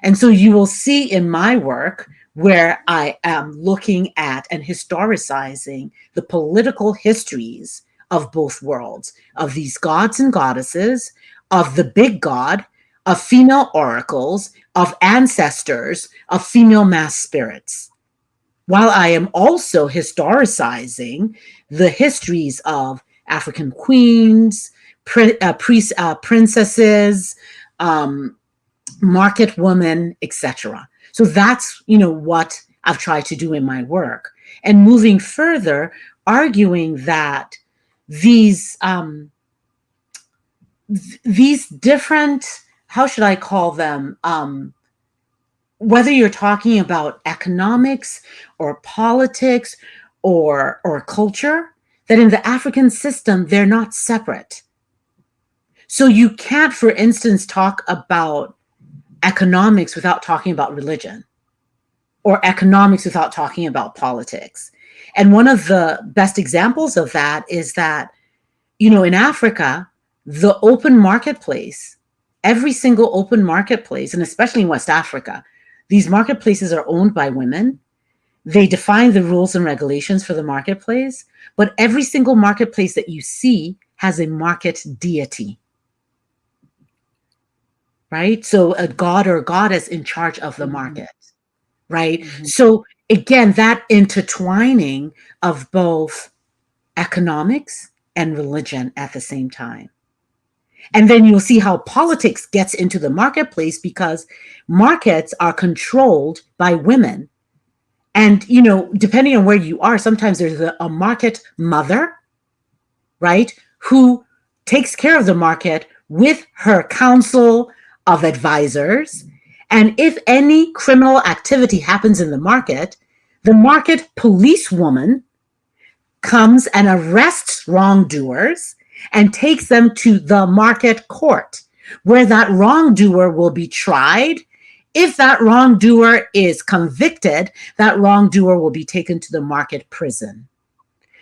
And so you will see in my work where I am looking at and historicizing the political histories of both worlds, of these gods and goddesses, of the big god, of female oracles, of ancestors, of female mass spirits. While I am also historicizing the histories of African queens, princesses, market women, etc. So that's, what I've tried to do in my work. And moving further, arguing that these different, how should I call them, whether you're talking about economics or politics or culture, that in the African system, they're not separate. So you can't, for instance, talk about economics without talking about religion, or economics without talking about politics. And one of the best examples of that is that, in Africa, the open marketplace, every single open marketplace, and especially in West Africa, these marketplaces are owned by women. They define the rules and regulations for the marketplace, but every single marketplace that you see has a market deity, right? So a god or goddess in charge of the market, right? Mm-hmm. So again, that intertwining of both economics and religion at the same time. And then you'll see how politics gets into the marketplace, because markets are controlled by women. And, depending on where you are, sometimes there's a market mother, right, who takes care of the market with her council of advisors. And if any criminal activity happens in the market policewoman comes and arrests wrongdoers and takes them to the market court, where that wrongdoer will be tried. If that wrongdoer is convicted, that wrongdoer will be taken to the market prison.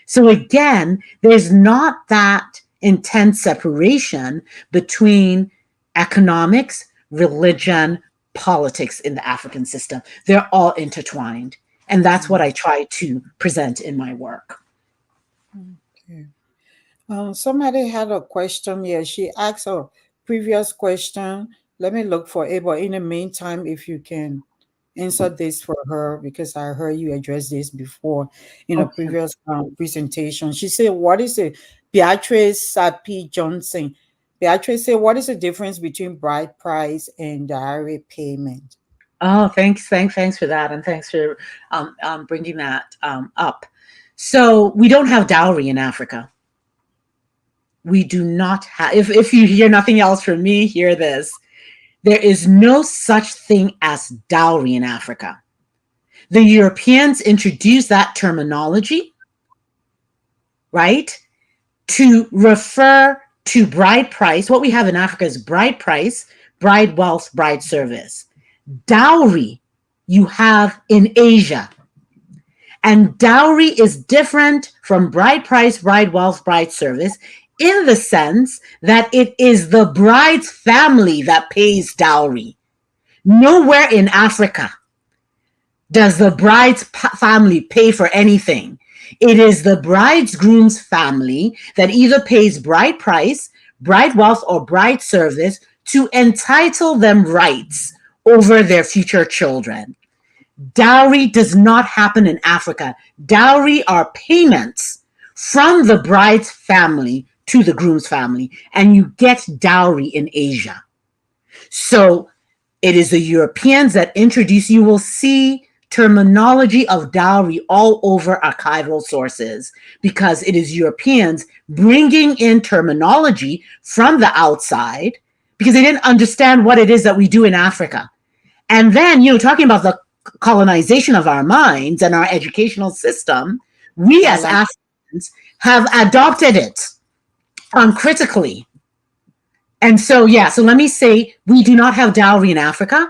So again, there's not that intense separation between economics, religion, politics in the African system. They're all intertwined. And that's what I try to present in my work. Okay. Somebody had a question here. She asked a previous question. Let me look for it. But in the meantime, if you can answer this for her, because I heard you address this before in a previous presentation. She said, what is it? Beatrice Sapi Johnson. Beatrice said, what is the difference between bride price and dowry payment? Oh, thanks for that. And thanks for bringing that up. So we don't have dowry in Africa. We do not have, if you hear nothing else from me, hear this. There is no such thing as dowry in Africa. The Europeans introduced that terminology, right, to refer to bride price. What we have in Africa is bride price, bride wealth, bride service. Dowry you have in Asia. And dowry is different from bride price, bride wealth, bride service in the sense that it is the bride's family that pays dowry. Nowhere in Africa does the bride's family pay for anything. It is the bridegroom's family that either pays bride price, bride wealth, or bride service to entitle them rights over their future children. Dowry does not happen in Africa. Dowry are payments from the bride's family to the groom's family, and you get dowry in Asia. So it is the Europeans that introduce, you will see terminology of dowry all over archival sources because it is Europeans bringing in terminology from the outside because they didn't understand what it is that we do in Africa. And then, talking about the colonization of our minds and our educational system, we as Africans have adopted it uncritically. And so, so let me say, we do not have dowry in Africa.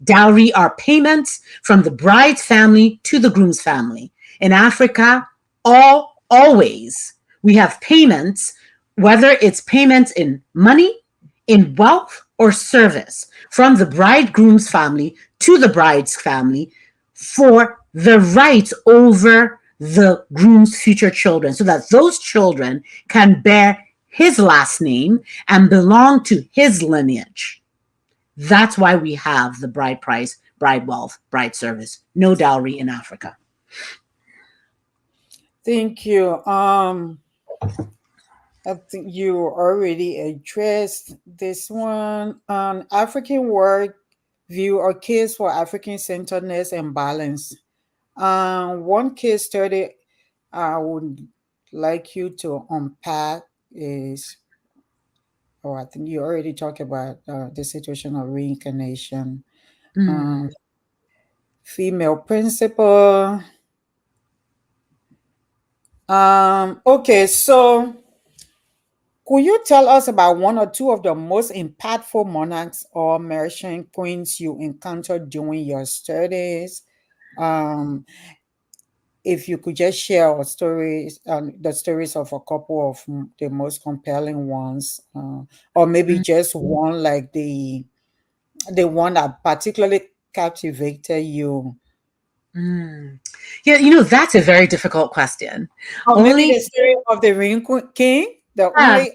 Dowry are payments from the bride's family to the groom's family. In Africa, always, we have payments, whether it's payments in money, in wealth, or service, from the bridegroom's family to the bride's family for the rights over the groom's future children, so that those children can bear his last name and belong to his lineage. That's why we have the bride price, bride wealth, bride service. No dowry in Africa. Thank you. I think you already addressed this one. African work view or case for African centeredness and balance. One case study I would like you to unpack is, I think you already talked about the situation of reincarnation. Female principle. Okay, so could you tell us about one or two of the most impactful monarchs or merchant queens you encountered during your studies? If you could just share our stories, the stories of a couple of the most compelling ones, or maybe just one, like the one that particularly captivated you. Yeah, that's a very difficult question. Or maybe the story of the Ring King, the only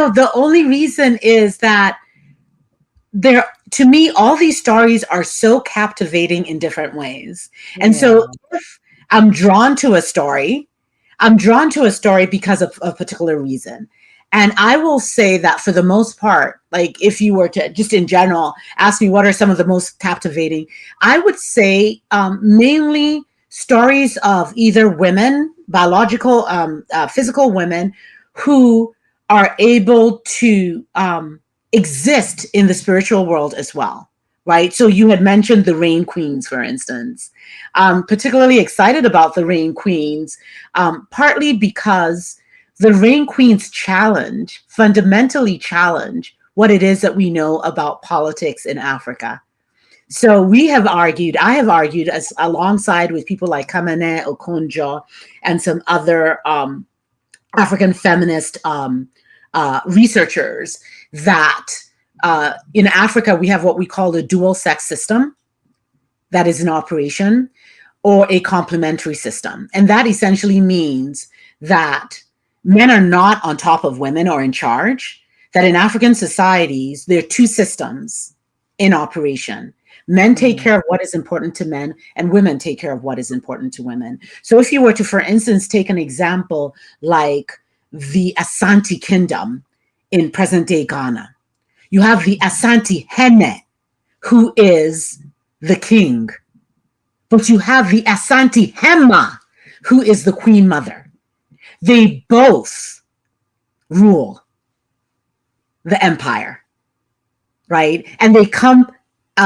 the only reason is that to me, all these stories are so captivating in different ways. And so if I'm drawn to a story, because of a particular reason. And I will say that for the most part, like if you were to just in general ask me what are some of the most captivating, I would say mainly stories of either women, biological, physical women who are able to exist in the spiritual world as well, right? So you had mentioned the Rain Queens, for instance. I'm particularly excited about the Rain Queens, partly because the Rain Queens fundamentally challenge what it is that we know about politics in Africa. So I have argued alongside with people like Kamene Okonjo and some other African feminist researchers that in Africa, we have what we call the dual sex system that is in operation, or a complementary system. And that essentially means that men are not on top of women or in charge, that in African societies, there are two systems in operation. Men take care of what is important to men, and women take care of what is important to women. So if you were to, for instance, take an example like the Asante Kingdom in present-day Ghana, you have the Asante Hene, who is the king, but you have the Asante Hema, who is the queen mother. They both rule the empire, right? And they come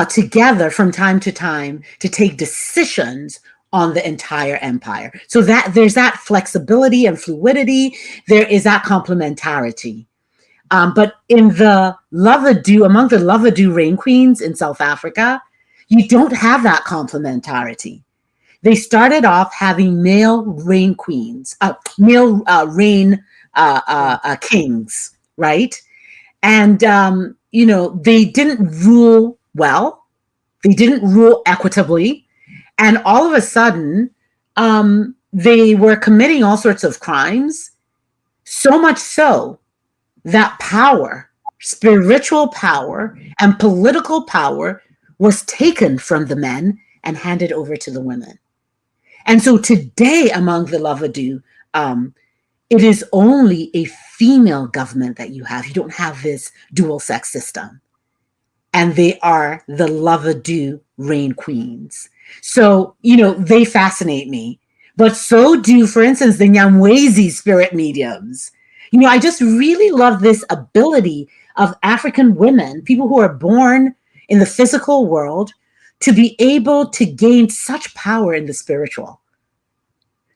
together from time to time to take decisions on the entire empire. So that there's that flexibility and fluidity. There is that complementarity. But in the Lavadu, among the Lavadu reign queens in South Africa, you don't have that complementarity. They started off having male reign queens, male reign kings, right? And, you know, they didn't rule well. They didn't rule equitably. And all of a sudden, they were committing all sorts of crimes, so much so that power, spiritual power, and political power was taken from the men and handed over to the women. And so today, among the Lavadu, it is only a female government that you have. You don't have this dual sex system. And they are the Lavadu reign queens. So, you know, they fascinate me. But so do, for instance, the Nyamwezi spirit mediums. You know, I just really love this ability of African women, people who are born in the physical world, to be able to gain such power in the spiritual.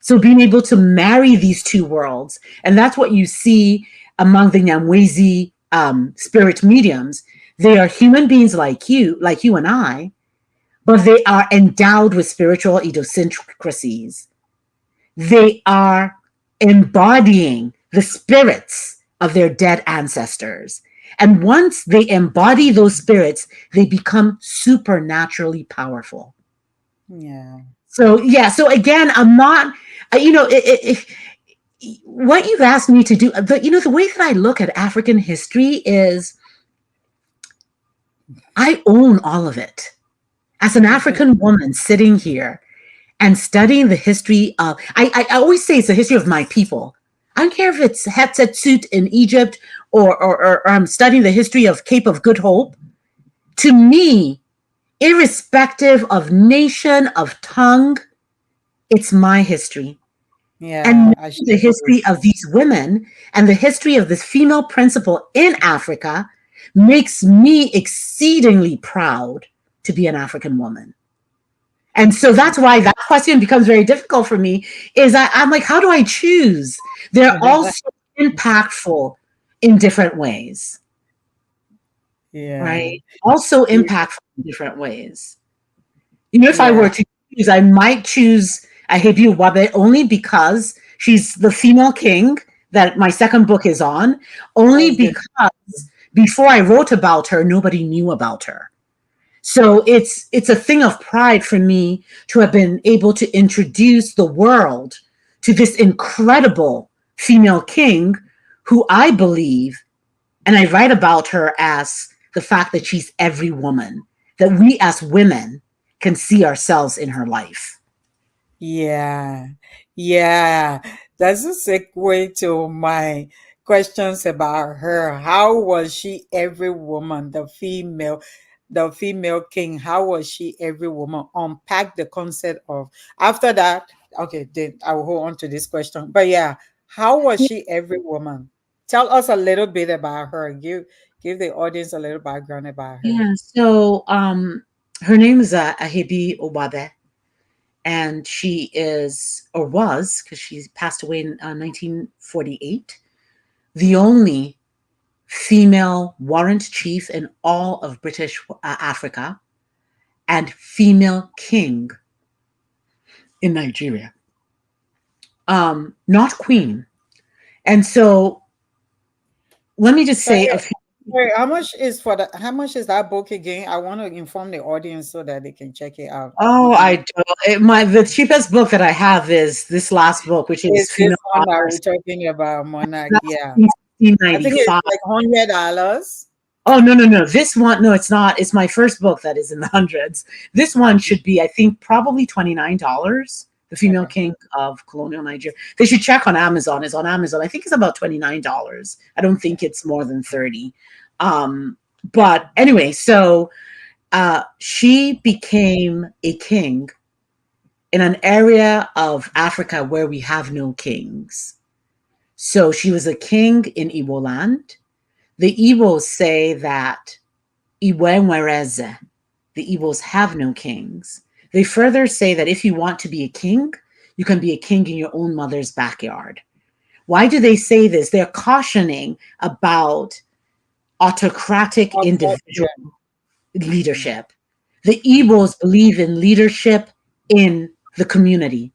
So being able to marry these two worlds, and that's what you see among the Nyamwezi spirit mediums. They are human beings like you and I, but they are endowed with spiritual idiosyncrasies. They are embodying the spirits of their dead ancestors. And once they embody those spirits, they become supernaturally powerful. Yeah. So, yeah. So again, I'm not, you know, what you've asked me to do, but you know, the way that I look at African history is I own all of it. As an African woman sitting here and studying the history of, I always say it's the history of my people. I don't care if it's Hatshepsut in Egypt or I'm studying the history of Cape of Good Hope. To me, irrespective of nation, of tongue, it's my history. Yeah. And the history of these women and the history of this female principle in Africa makes me exceedingly proud to be an African woman. And so that's why that question becomes very difficult for me, is I'm like, how do I choose? They're all so impactful in different ways. Yeah. Right? Also impactful in different ways. You know, if I were to choose, I might choose Achebe Wabe only because she's the female king that my second book is on, only because before I wrote about her, nobody knew about her. So it's a thing of pride for me to have been able to introduce the world to this incredible female king who I believe, and I write about her as the fact that she's every woman, that we as women can see ourselves in her life. Yeah. Yeah. That's a segue to my questions about her. How was she every woman, the female king? How was she every woman? Unpack the concept of, after that, okay, then I will hold on to this question. But yeah, how was she every woman? Tell us a little bit about her. Give the audience a little background about her. Yeah, so her name is Achebe Wabe, and she is, or was, because she passed away in 1948, the only female warrant chief in all of British Africa, and female king in Nigeria. Not queen. And so let me just say a few. Wait, how much is that book again? I want to inform the audience so that they can check it out. Oh, I don't. The cheapest book that I have is this last book, which is It's this Female one that Authors. we're talking about, Monarch. That's Yeah. I think it's 1695. like $100. Oh, no. This one, no, it's not. It's my first book that is in the hundreds. This one should be, I think, probably $29. The Female King of Colonial Nigeria. They should check on Amazon. It's on Amazon. I think it's about $29. I don't think it's more than 30. But anyway, so she became a king in an area of Africa where we have no kings. So she was a king in Igbo land. The Igbos say that Iwe Nwereze, the Igbos have no kings. They further say that if you want to be a king, you can be a king in your own mother's backyard. Why do they say this? They're cautioning about autocratic individual leadership. The Igbos believe in leadership in the community.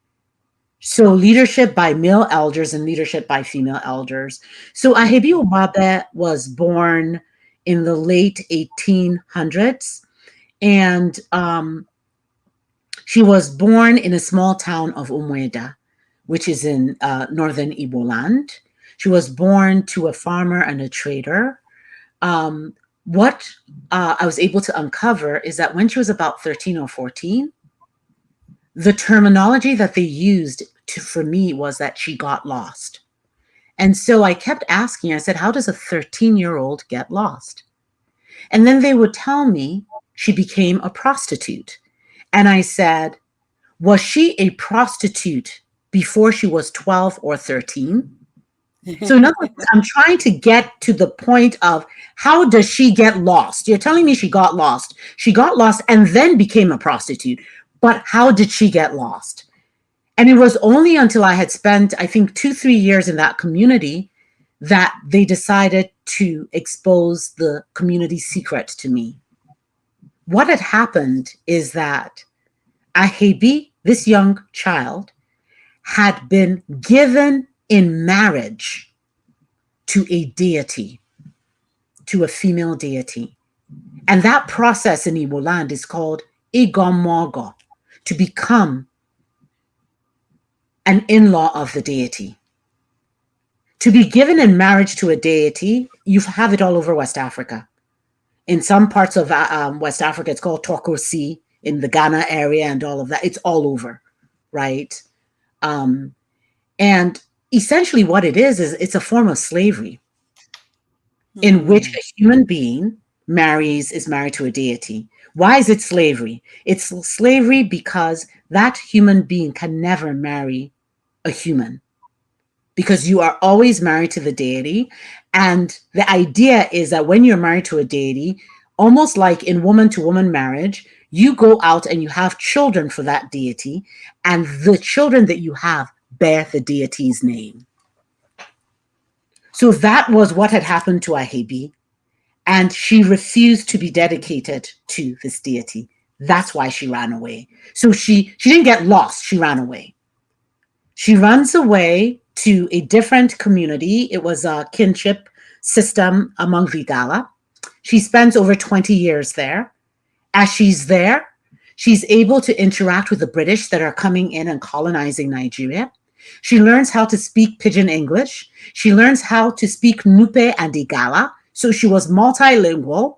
So leadership by male elders and leadership by female elders. So Achebe Obabe was born in the late 1800s, and she was born in a small town of Umweda, which is in northern Igbo land. She was born to a farmer and a trader. What I was able to uncover is that when she was about 13 or 14, the terminology that they used for me was that she got lost. And so I kept asking, I said, how does a 13-year-old get lost? And then they would tell me she became a prostitute. And I said, was she a prostitute before she was 12 or 13? So in other words, I'm trying to get to the point of how does she get lost? You're telling me she got lost. She got lost and then became a prostitute. But how did she get lost? And it was only until I had spent, I think, 2-3 years in that community that they decided to expose the community secret to me. What had happened is that Achebe, this young child, had been given in marriage to a deity, to a female deity. And that process in Igbo land is called Igomogo, to become an in-law of the deity. To be given in marriage to a deity, you have it all over West Africa. In some parts of West Africa, it's called Tokosi, in the Ghana area and all of that. It's all over, right? And essentially what it is it's a form of slavery in which a human being is married to a deity. Why is it slavery? It's slavery because that human being can never marry a human, because you are always married to the deity. And the idea is that when you're married to a deity, almost like in woman-to-woman marriage, you go out and you have children for that deity, and the children that you have bear the deity's name. So that was what had happened to Achebe, and she refused to be dedicated to this deity. That's why she ran away. So she didn't get lost, she ran away. She runs away to a different community. It was a kinship system among Vigala. She spends over 20 years there. As she's there, she's able to interact with the British that are coming in and colonizing Nigeria. She learns how to speak Pidgin English. She learns how to speak Nupe and Igala. So she was multilingual.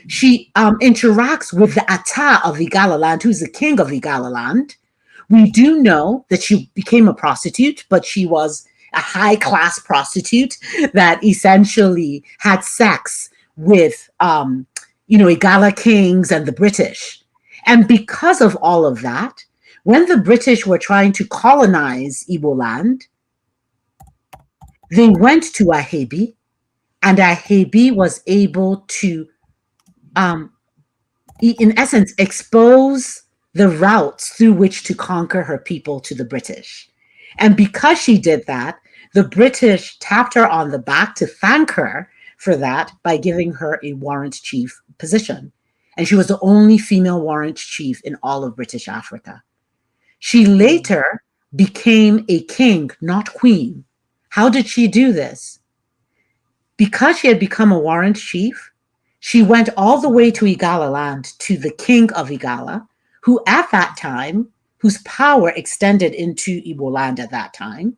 She interacts with the Ata of Igala land, who's the king of Igala land. We do know that she became a prostitute, but she was a high-class prostitute that essentially had sex with, Igala kings and the British. And because of all of that, when the British were trying to colonize Igbo land, they went to Achebe, and Achebe was able to, in essence, expose the routes through which to conquer her people to the British. And because she did that, the British tapped her on the back to thank her for that by giving her a warrant chief position. And she was the only female warrant chief in all of British Africa. She later became a king, not queen. How did she do this? Because she had become a warrant chief, she went all the way to Igala land, to the king of Igala, who at that time, whose power extended into Igbo land at that time,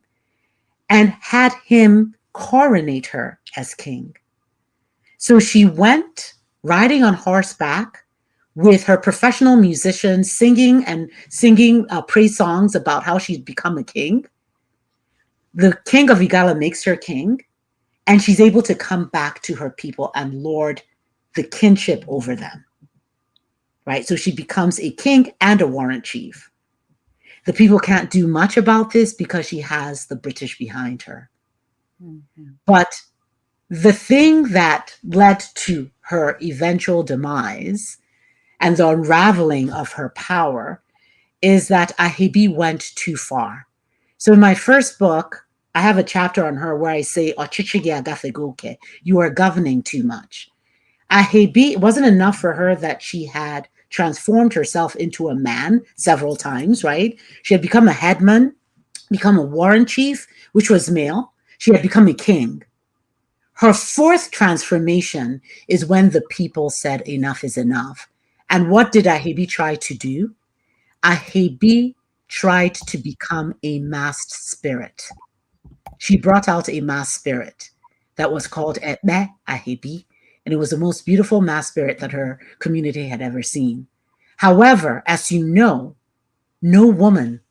and had him coronate her as king. So she went riding on horseback with her professional musicians, singing praise songs about how she'd become a king. The king of Igala makes her king, and she's able to come back to her people and lord the kinship over them. Right? So she becomes a king and a warrant chief. The people can't do much about this because she has the British behind her. Mm-hmm. But the thing that led to her eventual demise and the unraveling of her power is that Achebe went too far. So in my first book, I have a chapter on her where I say, "Ọchịchị agafegoke," you are governing too much. Achebe, it wasn't enough for her that she had transformed herself into a man several times, right? She had become a headman, become a warren chief, which was male. She had become a king. Her fourth transformation is when the people said enough is enough. And what did Achebe try to do? Achebe tried to become a masked spirit. She brought out a masked spirit that was called Etbe Achebe, and it was the most beautiful masked spirit that her community had ever seen. However, as you know, no woman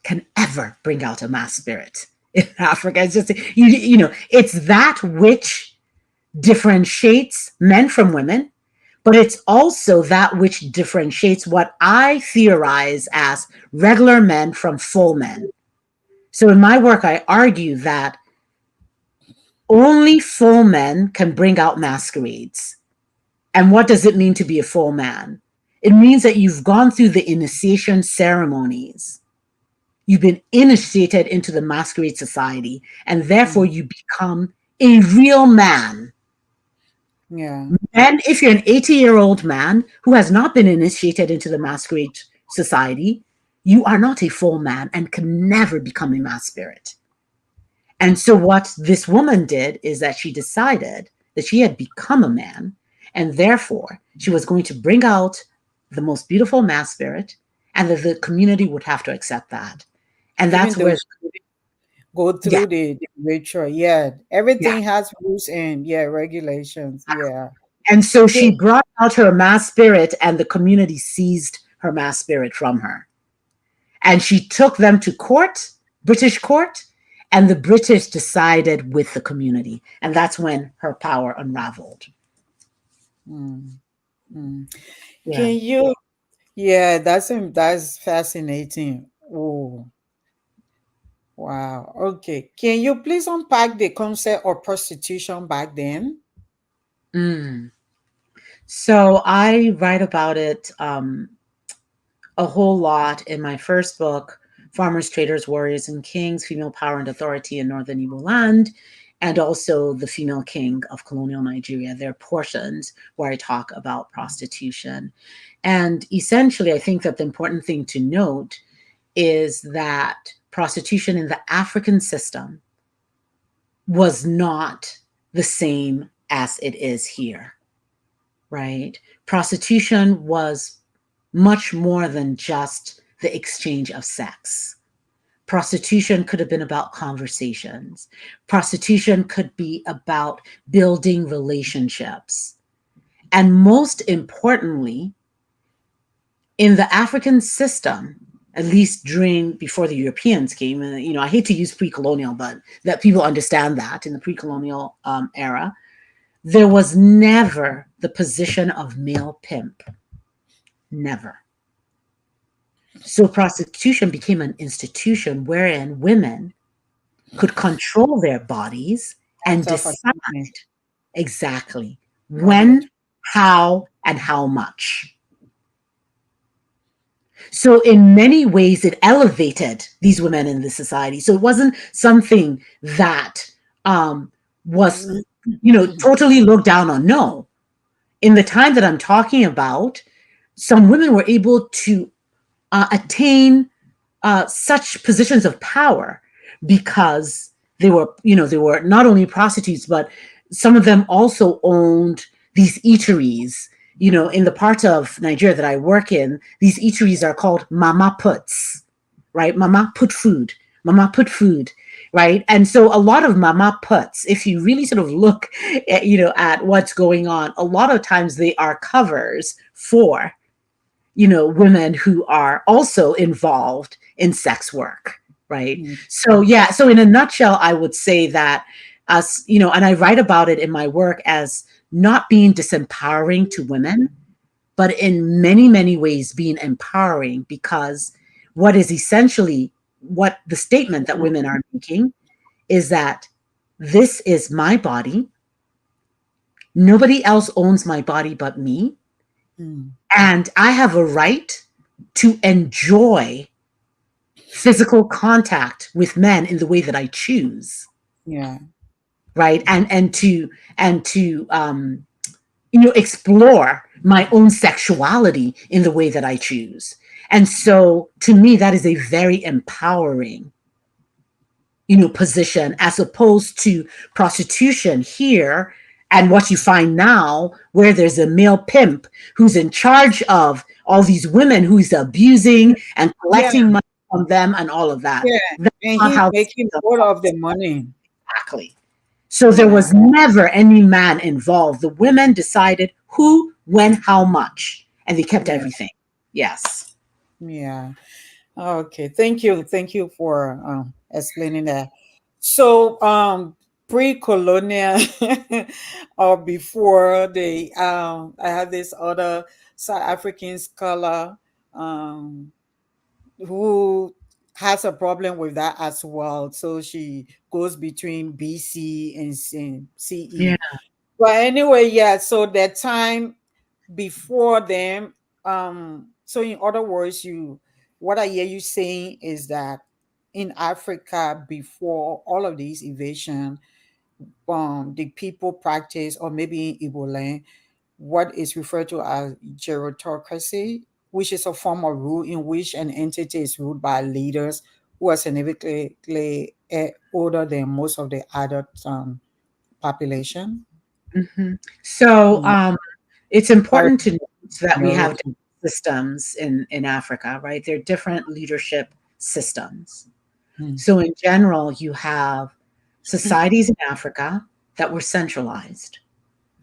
can ever bring out a masked spirit in Africa. It's just, you know, it's that which differentiates men from women, but it's also that which differentiates what I theorize as regular men from full men. So in my work, I argue that only full men can bring out masquerades. And what does it mean to be a full man? It means that you've gone through the initiation ceremonies. You've been initiated into the masquerade society, and therefore you become a real man. Yeah. And if you're an 80-year-old man who has not been initiated into the masquerade society, you are not a full man and can never become a mass spirit. And so what this woman did is that she decided that she had become a man, and therefore she was going to bring out the most beautiful mass spirit, and that the community would have to accept that. And that's where go through the ritual. Yeah. Everything has rules and regulations. Yeah. And so she brought out her mass spirit, and the community seized her mass spirit from her. And she took them to court, British court, and the British decided with the community. And that's when her power unraveled. Can you? Yeah, that's fascinating. Oh, wow. Okay. Can you please unpack the concept of prostitution back then? So I write about it a whole lot in my first book, Farmers, Traders, Warriors, and Kings, Female Power and Authority in Northern Igbo Land, and also The Female King of Colonial Nigeria. There are portions where I talk about prostitution. And essentially, I think that the important thing to note is that prostitution in the African system was not the same as it is here, right? Prostitution was much more than just the exchange of sex. Prostitution could have been about conversations. Prostitution could be about building relationships. And most importantly, in the African system, at least before the Europeans came, and I hate to use pre-colonial, but that people understand that in the pre-colonial era, there was never the position of male pimp. Never. So prostitution became an institution wherein women could control their bodies and decide exactly when, how, and how much. So in many ways, it elevated these women in the society. So it wasn't something that was, totally looked down on. No. In the time that I'm talking about, some women were able to attain such positions of power because they were not only prostitutes, but some of them also owned these eateries. In the part of Nigeria that I work in, these eateries are called mama puts, right? Mama put food, right? And so a lot of mama puts, if you really sort of look at what's going on, a lot of times they are covers for women who are also involved in sex work, right? So in a nutshell, I would say that and I write about it in my work as not being disempowering to women, but in many, many ways being empowering, because what the statement that women are making is that this is my body. Nobody else owns my body but me. And I have a right to enjoy physical contact with men in the way that I choose, Yeah. right? And to explore my own sexuality in the way that I choose. And so to me, that is a very empowering, position, as opposed to prostitution here and what you find now, where there's a male pimp who's in charge of all these women, who's abusing and Yeah. collecting money from them and all of that. Yeah. That's And not he's how making all of the money. exactly. So there Yeah. was never any man involved. The women decided who, when, how much, and they kept Yeah. everything. Yes. Yeah. Okay. Thank you. Thank you for explaining that. So, pre-colonial or before I had this other South African scholar um, who has a problem with that as well. So she goes between BC and Yeah. CE. But anyway, yeah. So that time before them, so in other words, what I hear you saying is that in Africa before all of these invasion, the people practice, or maybe in Igbo land, what is referred to as gerontocracy, which is a form of rule in which an entity is ruled by leaders who are significantly older than most of the adult population. Mhm. So Mm. it's Or important to note that we have minority. different systems in Africa, right? There are different leadership systems. Mm. So in general, you have societies in Africa that were centralized.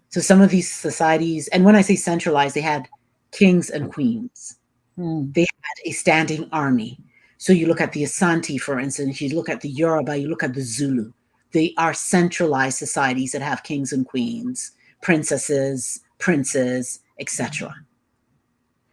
So some of these societies, and when I say centralized, they had kings and queens. Mm. They had a standing army. So you look at the Asante, for instance, you look at the Yoruba, you look at the Zulu. They are centralized societies that have kings and queens, princesses, princes, etc.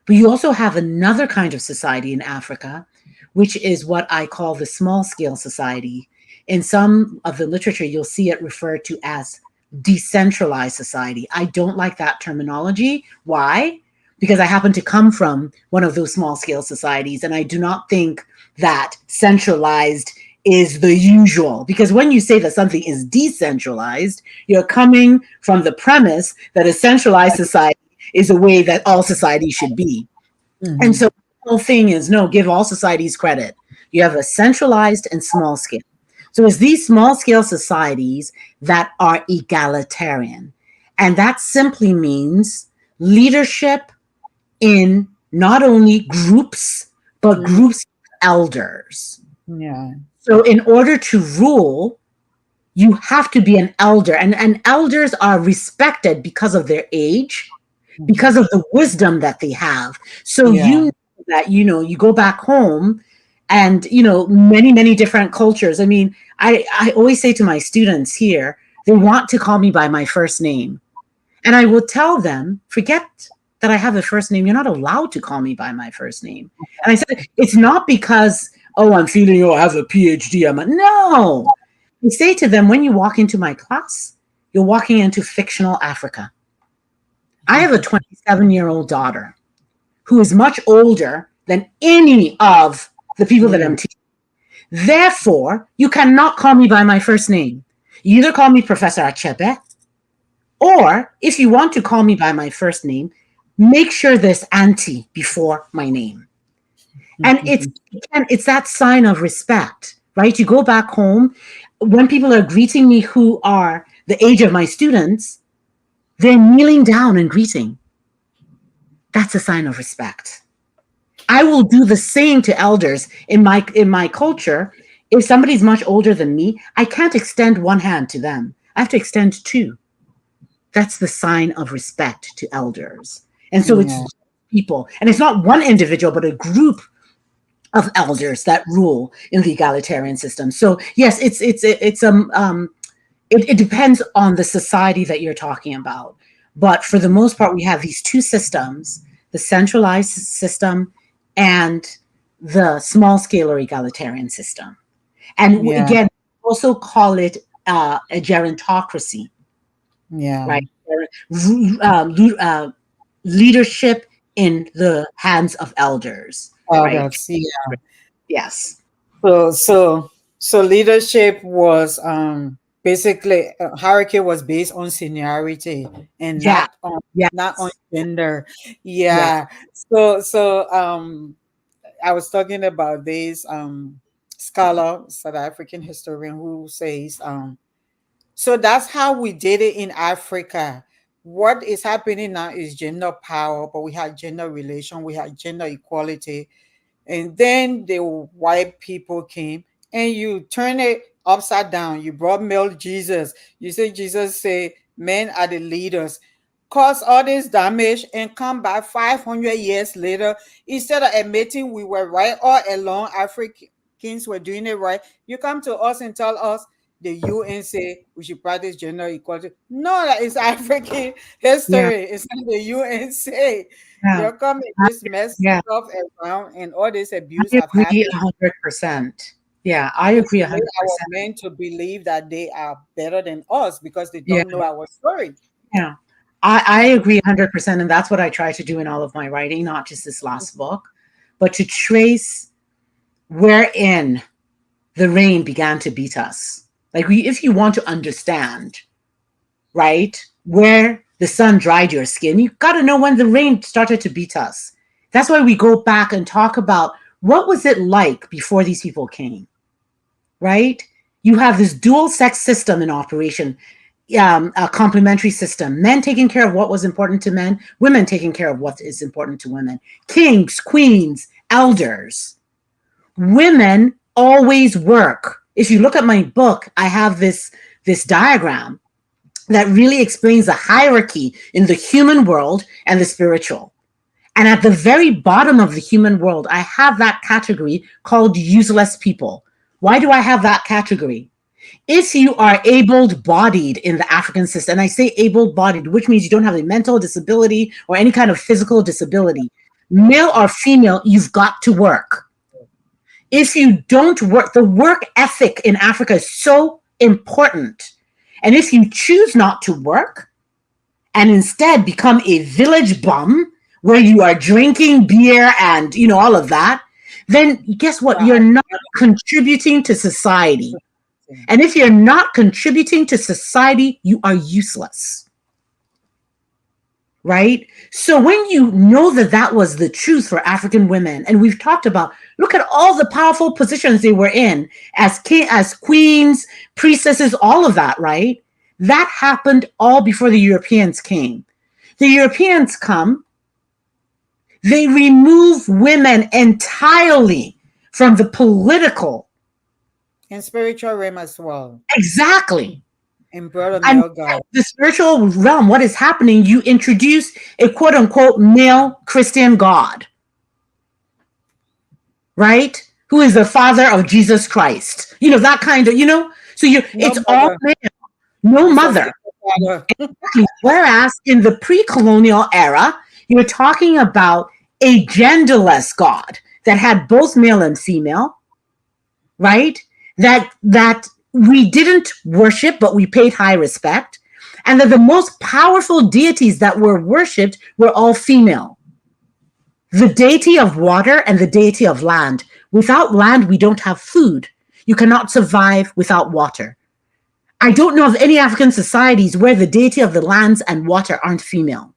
But you also have another kind of society in Africa, which is what I call the small scale society. In some of the literature, you'll see it referred to as decentralized society. I don't like that terminology. Why? Because I happen to come from one of those small scale societies, and I do not think that centralized is the usual. Because when you say that something is decentralized, you're coming from the premise that a centralized society is a way that all society should be. And so Mhm. the whole thing is no, give all societies credit. You have a centralized and small scale. So it's these small scale societies that are egalitarian. And that simply means leadership in not only groups, but Mhm. groups of elders. Yeah. So in order to rule, you have to be an elder. And elders are respected because of their age, Mhm. because of the wisdom that they have. So Yeah. you know that, you go back home and, many different cultures. I mean, I always say to my students here, they want to call me by my first name. And I will tell them, forget that I have a first name. You're not allowed to call me by my first name. And I said, it's not because, oh, I'm feeling, I have a PhD. No. I say to them, when you walk into my class, you're walking into fictional Africa. I have a 27-year-old daughter who is much older than any of the people that Yeah. I'm teaching. Therefore, you cannot call me by my first name. You either call me Professor Achebe, or if you want to call me by my first name, make sure there's auntie before my name. And it's that sign of respect, right? You go back home, when people are greeting me who are the age of my students, they're kneeling down and greeting. That's a sign of respect. I will do the same to elders in my culture. If somebody's much older than me, I can't extend one hand to them. I have to extend two. That's the sign of respect to elders. And so Yeah. it's people, and it's not one individual, but a group of elders that rule in the egalitarian system. So yes, it depends on the society that you're talking about. But for the most part, we have these two systems: the centralized system and the small scale or egalitarian system. And Yeah. again, also call it a gerontocracy, Yeah. right? Uh, leadership in the hands of elders, Oh, right? that's yeah. Yes. So leadership was basically hierarchy was based on seniority and Yeah. not on Yes. gender. Yeah. Yeah. So I was talking about this scholar, South African historian, who says so that's how we did it in Africa. What is happening now is gender power, but we had gender relation, we had gender equality, and then the white people came and you turn it upside down. You brought male Jesus. You say Jesus say men are the leaders. Cause all this damage and come back 500 years later. Instead of admitting we were right all along, Africans were doing it right. You come to us and tell us the UN say we should practice gender equality. No, that is African Yeah. history. It's not the UN say. Yeah. They're coming I, just mess yeah. stuff around and all this abuse I have agree happened 100%. Yeah, I because agree it made our 100%. men to believe that they are better than us because they Yeah. don't know our story. Yeah. I agree 100%. And that's what I try to do in all of my writing, not just this last book, but to trace wherein the rain began to beat us. Like, if you want to understand, right, where the sun dried your skin, you got to know when the rain started to beat us. That's why we go back and talk about what was it like before these people came, right? You have this dual sex system in operation, a complementary system. Men taking care of what was important to men, women taking care of what is important to women. Kings, queens, elders. Women always work. If you look at my book, I have this diagram that really explains the hierarchy in the human world and the spiritual. And at the very bottom of the human world, I have that category called useless people. Why do I have that category? If you are able-bodied in the African system, and I say able-bodied, which means you don't have a mental disability or any kind of physical disability, male or female, you've got to work. If you don't work, the work ethic in Africa is so important. And if you choose not to work and instead become a village bum where you are drinking beer and, all of that, then guess what? You're not contributing to society. And if you're not contributing to society, you are useless. Right? So when you know that that was the truth for African women, and we've talked about, look at all the powerful positions they were in as queens, priestesses, all of that, right? That happened all before the Europeans came. The Europeans come, they remove women entirely from the political. And spiritual realm as well. Exactly. And brought a And male God. the spiritual realm, what is happening, you introduce a quote unquote male Christian God, right? Who is the father of Jesus Christ. That kind of, so it's all male, no mother. Exactly. Whereas in the pre-colonial era, you're talking about a genderless God that had both male and female, right? That we didn't worship, but we paid high respect. And that the most powerful deities that were worshipped were all female. The deity of water and the deity of land. Without land, we don't have food. You cannot survive without water. I don't know of any African societies where the deity of the lands and water aren't female.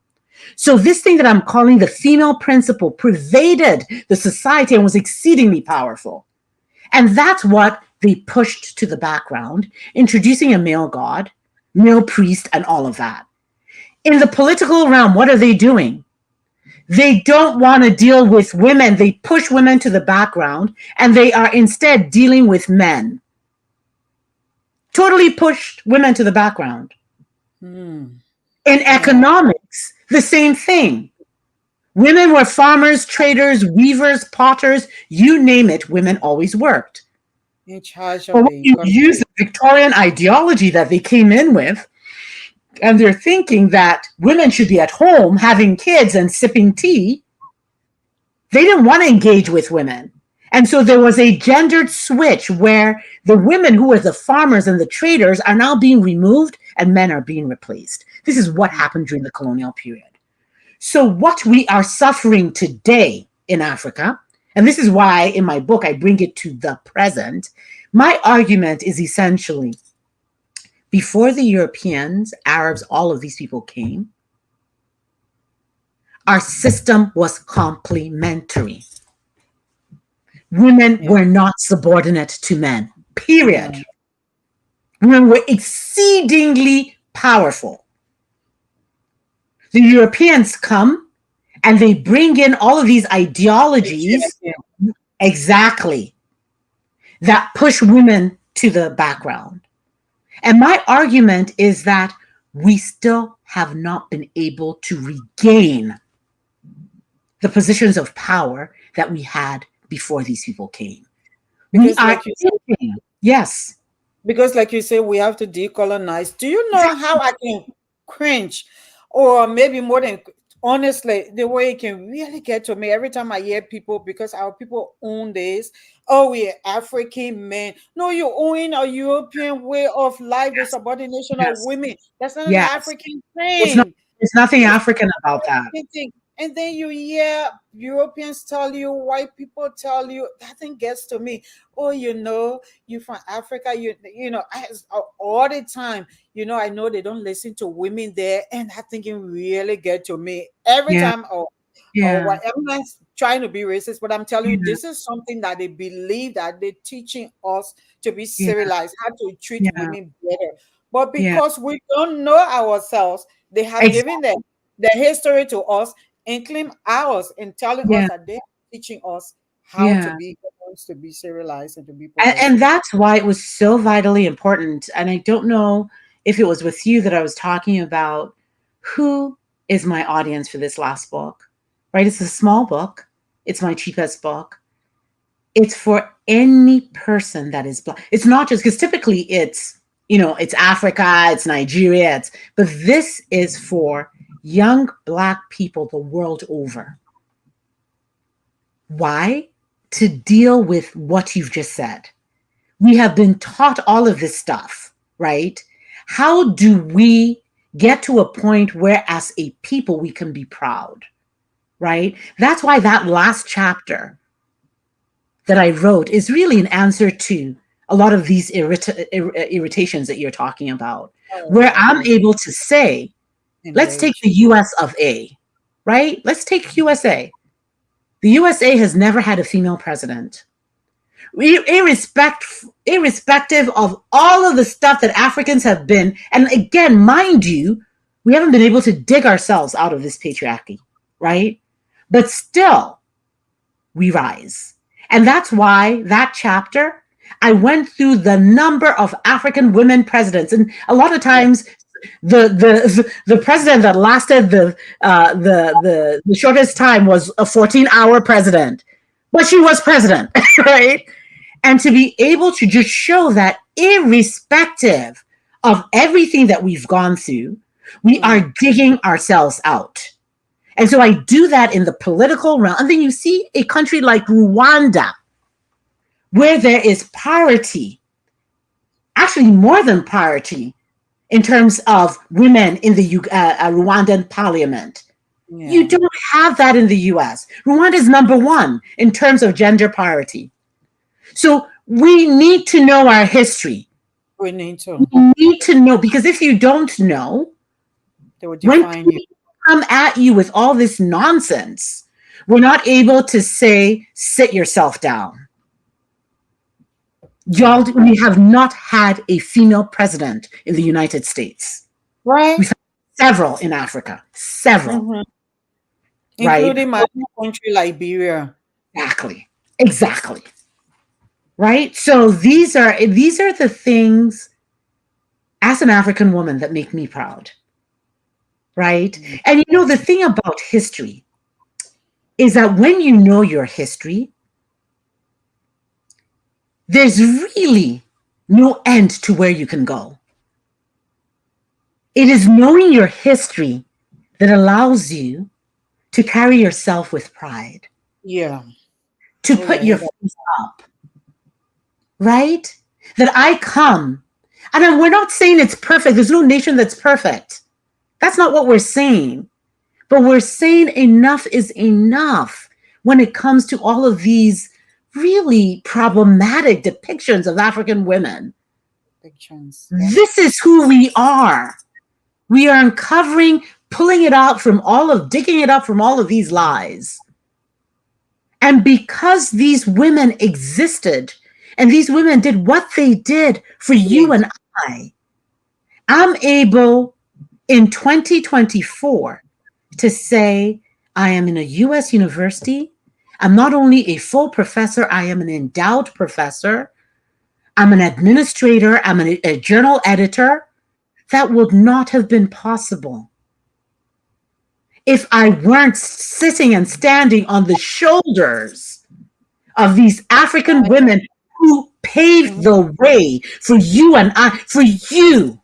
So this thing that I'm calling the female principle pervaded the society and was exceedingly powerful. And that's what they pushed to the background, introducing a male god, male priest, and all of that. In the political realm, what are they doing? They don't want to deal with women. They push women to the background, and they are instead dealing with men. Totally pushed women to the background. In economics, the same thing. Women were farmers, traders, weavers, potters, you name it, women always worked. In charge of But when the you use the Victorian ideology that they came in with, and they're thinking that women should be at home having kids and sipping tea, they didn't want to engage with women. And so there was a gendered switch where the women who were the farmers and the traders are now being removed and men are being replaced. This is what happened during the colonial period. So what we are suffering today in Africa, and this is why in my book I bring it to the present, my argument is essentially before the Europeans, Arabs, all of these people came, our system was complementary. Women were not subordinate to men, period. Yeah. Women were exceedingly powerful. The Europeans come and they bring in all of these ideologies, exactly, that push women to the background. And my argument is that we still have not been able to regain the positions of power that we had before these people came. Because like you said, yes. Because like you say, we have to decolonize. Do you know how I can cringe? Or maybe more than honestly, the way it can really get to me every time I hear people, because our people own this. Oh, we're African men. No, you're owning a European way of life, the subordination of Yes. women. That's not an Yes. African It's not, thing. there's nothing African about that. Thing. And then you hear Europeans tell you, white people tell you, that thing gets to me. Oh, you from Africa, all the time, I know they don't listen to women there, and that thinking really get to me every Yeah. time. Or Yeah. what? I'm not trying to be racist, but I'm telling you, Yeah. this is something that they believe that they're teaching us to be Yeah. civilized, how to treat Yeah. women better. But Yeah. because we don't know ourselves, they have given them the history to us and claim ours and telling us Yeah. that they're teaching us how Yeah. to be serialized and to be And progressive. that's why it was so vitally important. And I don't know if it was with you that I was talking about who is my audience for this last book, right? It's a small book. It's my cheapest book. It's for any person that is Black. It's not just because typically it's Africa, it's Nigeria, but this is for young Black people the world over. Why? To deal with what you've just said. We have been taught all of this stuff, right? How do we get to a point where as a people we can be proud, right? That's why that last chapter that I wrote is really an answer to a lot of these irritations that you're talking about, where I'm able to say, let's take the US of A, right? Let's take USA. The USA has never had a female president. Irrespective of all of the stuff that Africans have been, and again, mind you, we haven't been able to dig ourselves out of this patriarchy, right? But still, we rise. And that's why that chapter, I went through the number of African women presidents, and a lot of times the president that lasted the shortest time was a 14-hour president, but she was president, right? And to be able to just show that irrespective of everything that we've gone through, we are digging ourselves out. And so I do that in the political realm. And then you see a country like Rwanda, where there is parity, actually more than parity, in terms of women in the Rwandan parliament. Yeah. You don't have that in the US. Rwanda is number one in terms of gender parity. So we need to know our history. We need to know, because if you don't know, they will define you. Come at you with all this nonsense, we're not able to say, sit yourself down. Y'all, we have not had a female president in the United States. Right. We've had several in Africa. Several. Mm-hmm. Including my country, Liberia. Exactly. Right? So these are the things as an African woman that make me proud. Right? Mm-hmm. And the thing about history is that when you know your history, there's really no end to where you can go. It is knowing your history that allows you to carry yourself with pride. Yeah. To put your face up. Right? That I come. And we're not saying it's perfect. There's no nation that's perfect. That's not what we're saying. But we're saying enough is enough when it comes to all of these really problematic depictions of African women. Pictures. Yeah. This is who we are. We are uncovering, pulling it out from digging it up from all of these lies. And because these women existed and these women did what they did for you and I'm able in 2024 to say I am in a US university. I'm not only a full professor, I am an endowed professor. I'm an administrator. I'm a journal editor. That would not have been possible if I weren't sitting and standing on the shoulders of these African women who paved the way for you and I, for you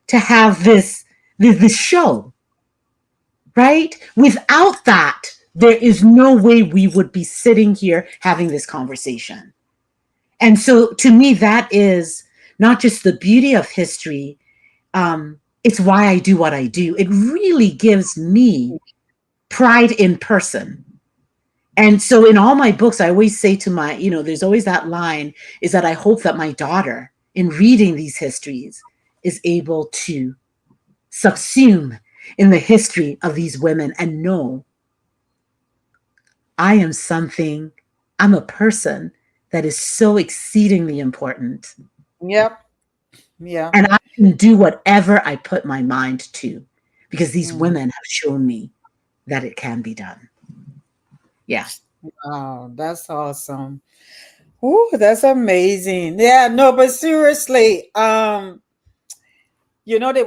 to have this show, right? Without that, there is no way we would be sitting here having this conversation. And so to me, that is not just the beauty of history. It's why I do what I do. It really gives me pride in person. And so in all my books, I always say to my, there's always that line is that I hope that my daughter, in reading these histories, is able to subsume in the history of these women and know I am something, I'm a person that is so exceedingly important. Yep. Yeah. And I can do whatever I put my mind to because these women have shown me that it can be done. Yeah. Wow, that's awesome. Ooh, that's amazing. Yeah, no, but seriously, the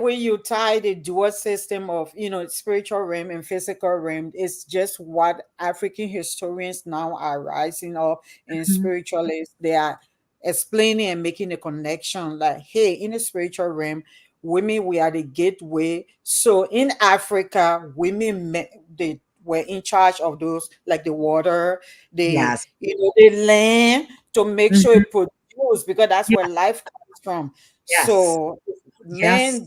way you tie the dual system of, spiritual realm and physical realm is just what African historians now are rising up and spiritualists. They are explaining and making a connection like, hey, in the spiritual realm, women, we are the gateway. So in Africa, women, they were in charge of those, like the water, the, Yes. the land to make sure it produces, because that's where life comes from. Yes. So Yes. man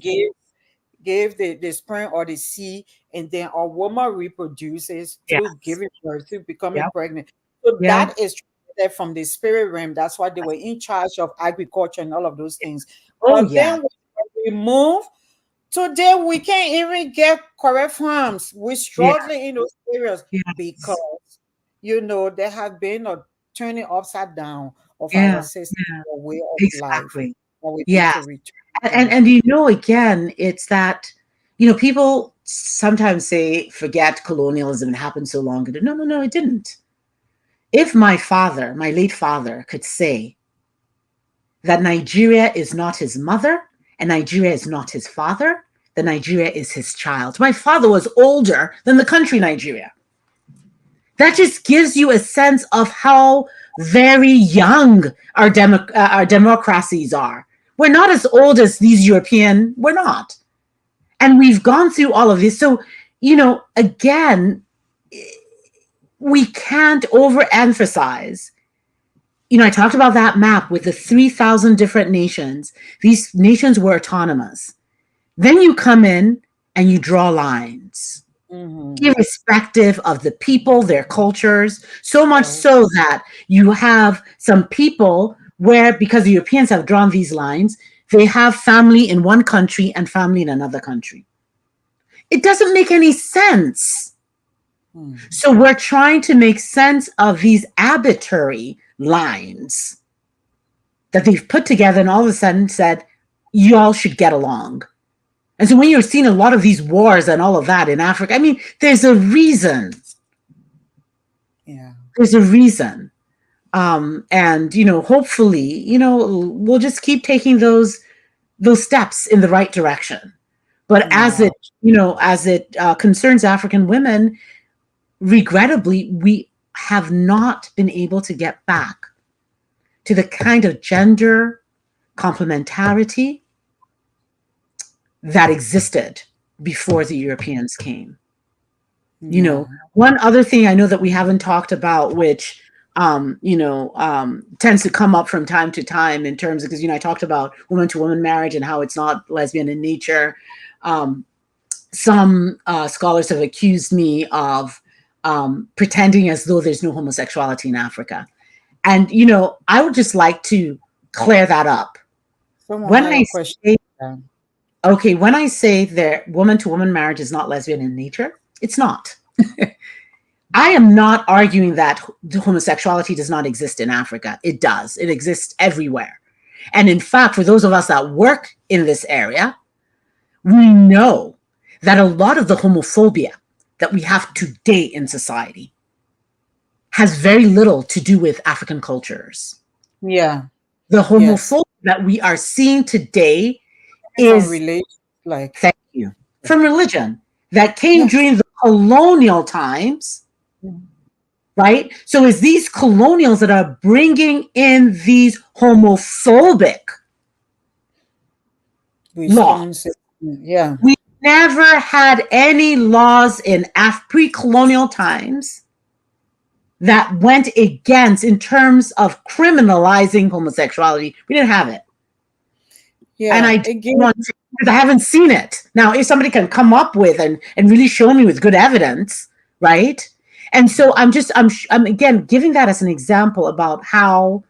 gave the sperm or the seed, and then a woman reproduces through giving birth, through becoming pregnant. So that is translated from the spirit realm. That's why they were in charge of agriculture and all of those things. Oh, But yeah. then when we move today, we can't even get correct farms. We're struggling in those areas because there have been a turning upside down of our system, our way of life. Exactly. And we need Yeah. to return. And again, it's that, people sometimes say, forget colonialism, it happened so long ago. No, it didn't. If my late father could say that Nigeria is not his mother and Nigeria is not his father, then Nigeria is his child. My father was older than the country Nigeria. That just gives you a sense of how very young our democracies are. We're not as old as these European, we're not. And we've gone through all of this. So, again, we can't overemphasize. I talked about that map with the 3,000 different nations. These nations were autonomous. Then you come in and you draw lines, irrespective of the people, their cultures, so much so that you have some people where, because the Europeans have drawn these lines, they have family in one country and family in another country. It doesn't make any sense. So we're trying to make sense of these arbitrary lines that they've put together and all of a sudden said, you all should get along. And so when you're seeing a lot of these wars and all of that in Africa, I mean, there's a reason. Yeah. There's a reason. And, hopefully, we'll just keep taking those steps in the right direction. But as it concerns African women, regrettably, we have not been able to get back to the kind of gender complementarity that existed before the Europeans came. One other thing I know that we haven't talked about, which tends to come up from time to time in terms of, because I talked about woman to woman marriage and how it's not lesbian in nature. some scholars have accused me of pretending as though there's no homosexuality in Africa. And, I would just like to clear that up. Someone When had I a question. say, Yeah. okay, when I say that woman to woman marriage is not lesbian in nature, it's not. I am not arguing that homosexuality does not exist in Africa. It does. It exists everywhere. And in fact, for those of us that work in this area, we know that a lot of the homophobia that we have today in society has very little to do with African cultures. Yeah. The Yes. homophobia that we are seeing today From is, relation, like, thank you, from religion that came yes. during the colonial times, right? So it's these colonials that are bringing in these homophobic laws. Response. Yeah. We never had any laws in pre-colonial times that went against in terms of criminalizing homosexuality. We didn't have it. And Yeah. I Again, want to, because I haven't seen it. Now, if somebody can come up with and really show me with good evidence, right? And so I'm again giving that as an example about how,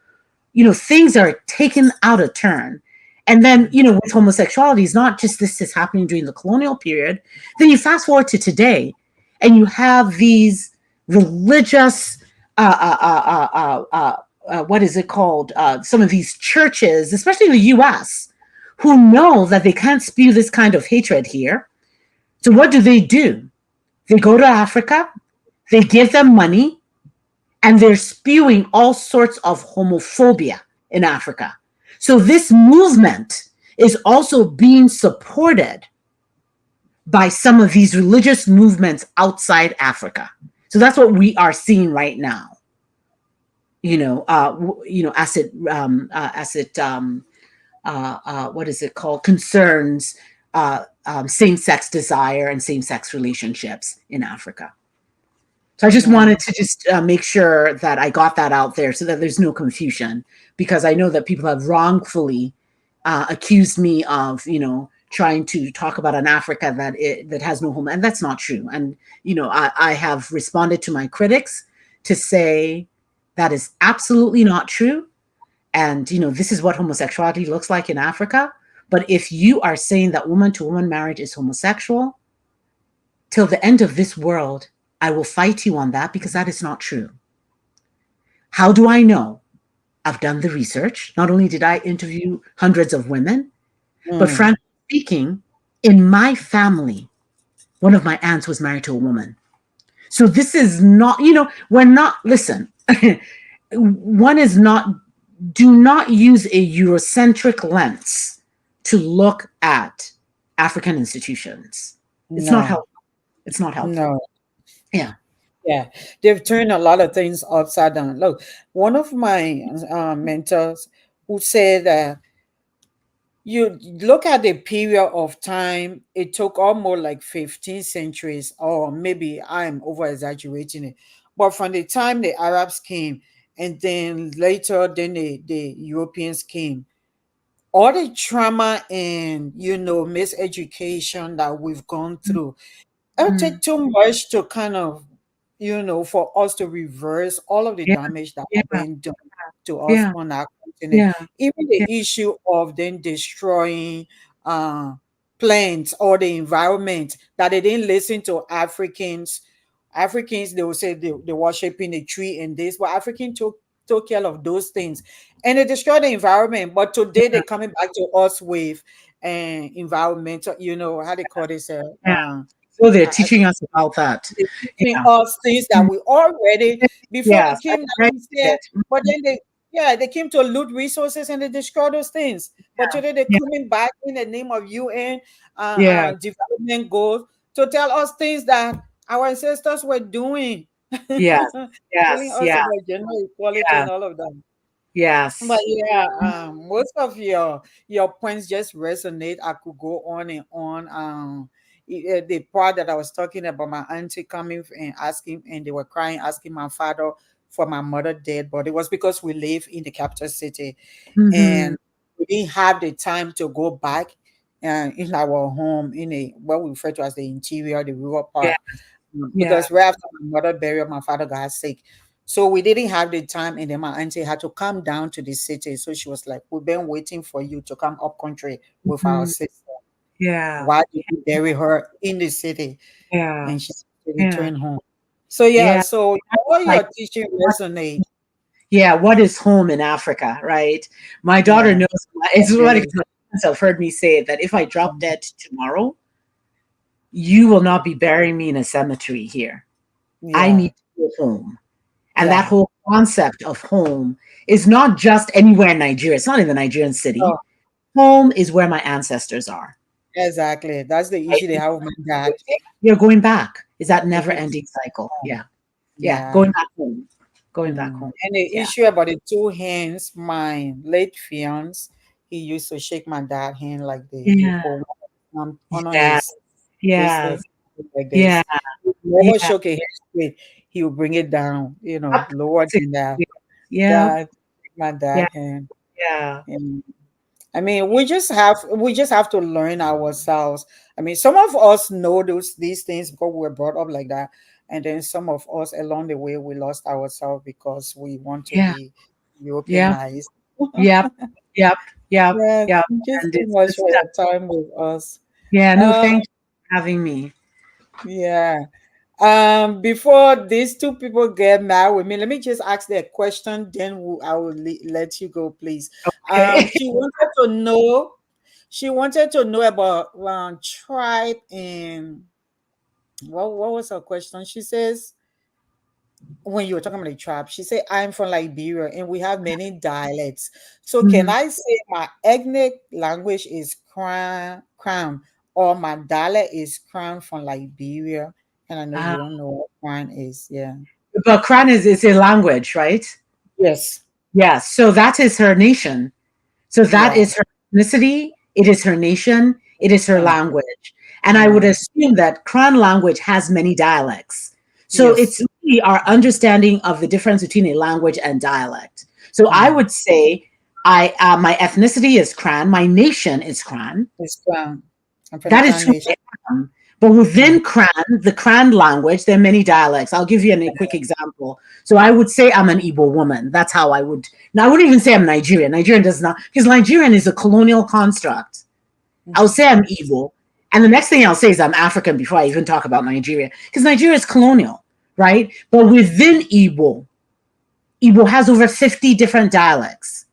things are taken out of turn. And then, with homosexuality, it's not just this is happening during the colonial period. Then you fast forward to today, and you have these religious, what is it called? Some of these churches, especially in the U.S., who know that they can't spew this kind of hatred here. So what do? They go to Africa, they give them money, and they're spewing all sorts of homophobia in Africa. So this movement is also being supported by some of these religious movements outside Africa. So that's what we are seeing right now. What is it called? Concerns same-sex desire and same-sex relationships in Africa. So I just wanted to just make sure that I got that out there so that there's no confusion, because I know that people have wrongfully accused me of, trying to talk about an Africa that has no home, and that's not true. And I have responded to my critics to say that is absolutely not true. And this is what homosexuality looks like in Africa. But if you are saying that woman to woman marriage is homosexual, till the end of this world, I will fight you on that, because that is not true. How do I know? I've done the research. Not only did I interview hundreds of women, but frankly speaking, in my family, one of my aunts was married to a woman. So this is not, we're not, listen, one is not, do not use a Eurocentric lens to look at African institutions. It's not helpful. It's not helpful. No. Yeah. Yeah. They've turned a lot of things upside down. Look, one of my mentors who said that you look at the period of time, it took almost like 15 centuries, or maybe I'm over exaggerating it. But from the time the Arabs came, and then later, then the Europeans came, all the trauma and miseducation that we've gone through, it would take too much to kind of, for us to reverse all of the Yeah. damage that Yeah. have been done to us Yeah. on our continent. Yeah. Even the issue of them destroying plants or the environment, that they didn't listen to Africans. Africans, they will say they worshiping a tree and this, but African took care of those things, and they destroyed the environment. But today they're coming back to us with environmental, how they call this, Yeah. So they're I teaching us about that. they teaching Yeah. us things that we already before they Yes. came, I like you said, it. but then they came to loot resources and they destroy those things. But today they're Yeah. coming back in the name of UN Yeah. development goals to tell us things that our ancestors were doing. Yes. Telling Yes. us Yeah. about gender equality Yeah. and all of that. But Yes. yeah, most of your points just resonate. I could go on and on. The part that I was talking about, my auntie coming and asking, and they were crying, asking my father for my mother dead, but it was because we live in the capital city, Mm-hmm. and we didn't have the time to go back in our home in a what we refer to as the interior, the rural Yeah. part, Yeah. because right after my mother buried, my father got sick. So we didn't have the time, and then my auntie had to come down to the city. So she was like, "We've been waiting for you to come up country with our Mhm. sister. Yeah. Why did you bury her in the city?" Yeah. And she Yeah. returned home. So yeah, Yeah. so all Like, your teaching what, resonate. yeah, what is home in Africa, right? My daughter Yeah, knows, it's funny really. because my parents have heard me say that if I drop dead tomorrow, you will not be burying me in a cemetery here. I Yeah, need to go home. And that yeah. whole concept of home is not just anywhere in Nigeria. It's not in the Nigerian city. Oh, Home is where my ancestors are. exactly. That's the Right? issue they have with my dad. You're going back. Is that He never keeps ending cycle? Yeah. Yeah. yeah. Going back home. Going back home. And the Yeah. issue about the two hands, my late fiance, he used to shake my dad hand like this. He Yeah. put one on Yeah. his Yeah. wrist like Yeah. this. He never Yeah. shook a hand straight. He would bring it down, Up. lower than that. Yeah. God, my Yeah. dad hand. Yeah. And I mean, we just have to learn ourselves. I mean, some of us know these things because we were brought up like that, and then some of us along the way we lost ourselves because we want to Yeah. be Yeah. Europeanized. Yep. Yep. Yep. Yeah, Yep. thank you And so it's much just for your time with us. yeah, no, Um, thank you for having me. yeah. Before these two people get mad with me, let me just ask their question. Then I will let you go, please. Okay. She wanted to know. She wanted to know about tribe and what was her question? She says when you were talking about the tribe, she said I'm from Liberia and we have many dialects. So can Mhm. I say my ethnic language is crown or my dialect is crown from Liberia? And I know you Ah, don't know what crown is. Yeah. but Kran is a language, right? Yes. Yes. So that is her nation. So that Yeah. is her ethnicity. It is her nation. It is her Crown. language. And I would Yeah. assume that Kran language has many dialects. So Yes. it's really our understanding of the difference between a language and dialect. So I Mm. would say my ethnicity is Kran. My nation is Kran. It's crown. I'm from the That is crown who nation. I am. But Mm. within Kran, the Kran language, there are many dialects. I'll give you a quick example. So I would say I'm an Igbo woman. That's how I would. Now I wouldn't even say I'm Nigerian. Nigerian does not, because Nigerian is a colonial construct. I'll Mhm. say I'm Igbo, and the next thing I'll say is I'm African before I even talk about Nigeria, because Nigeria is colonial, right? But within Igbo, Igbo has over 50 different dialects.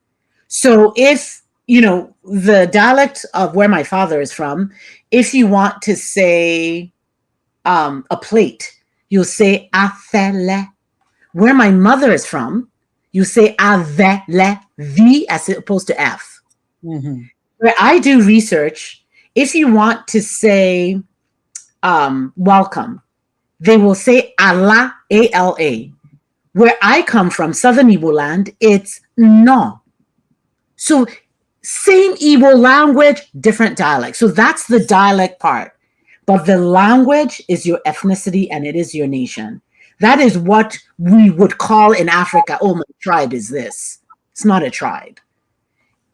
So if, the dialect of where my father is from, if you want to say a plate, you'll say afele. Where my mother is from, you say avele, V as opposed to F. Mhm. Where I do research, if you want to say welcome, they will say ala, A-L-A. Where I come from, Southern Igbo land, it's no. So same Igbo language, different dialect. So that's the dialect part. But the language is your ethnicity and it is your nation. That is what we would call in Africa, oh, my tribe is this. It's not a tribe.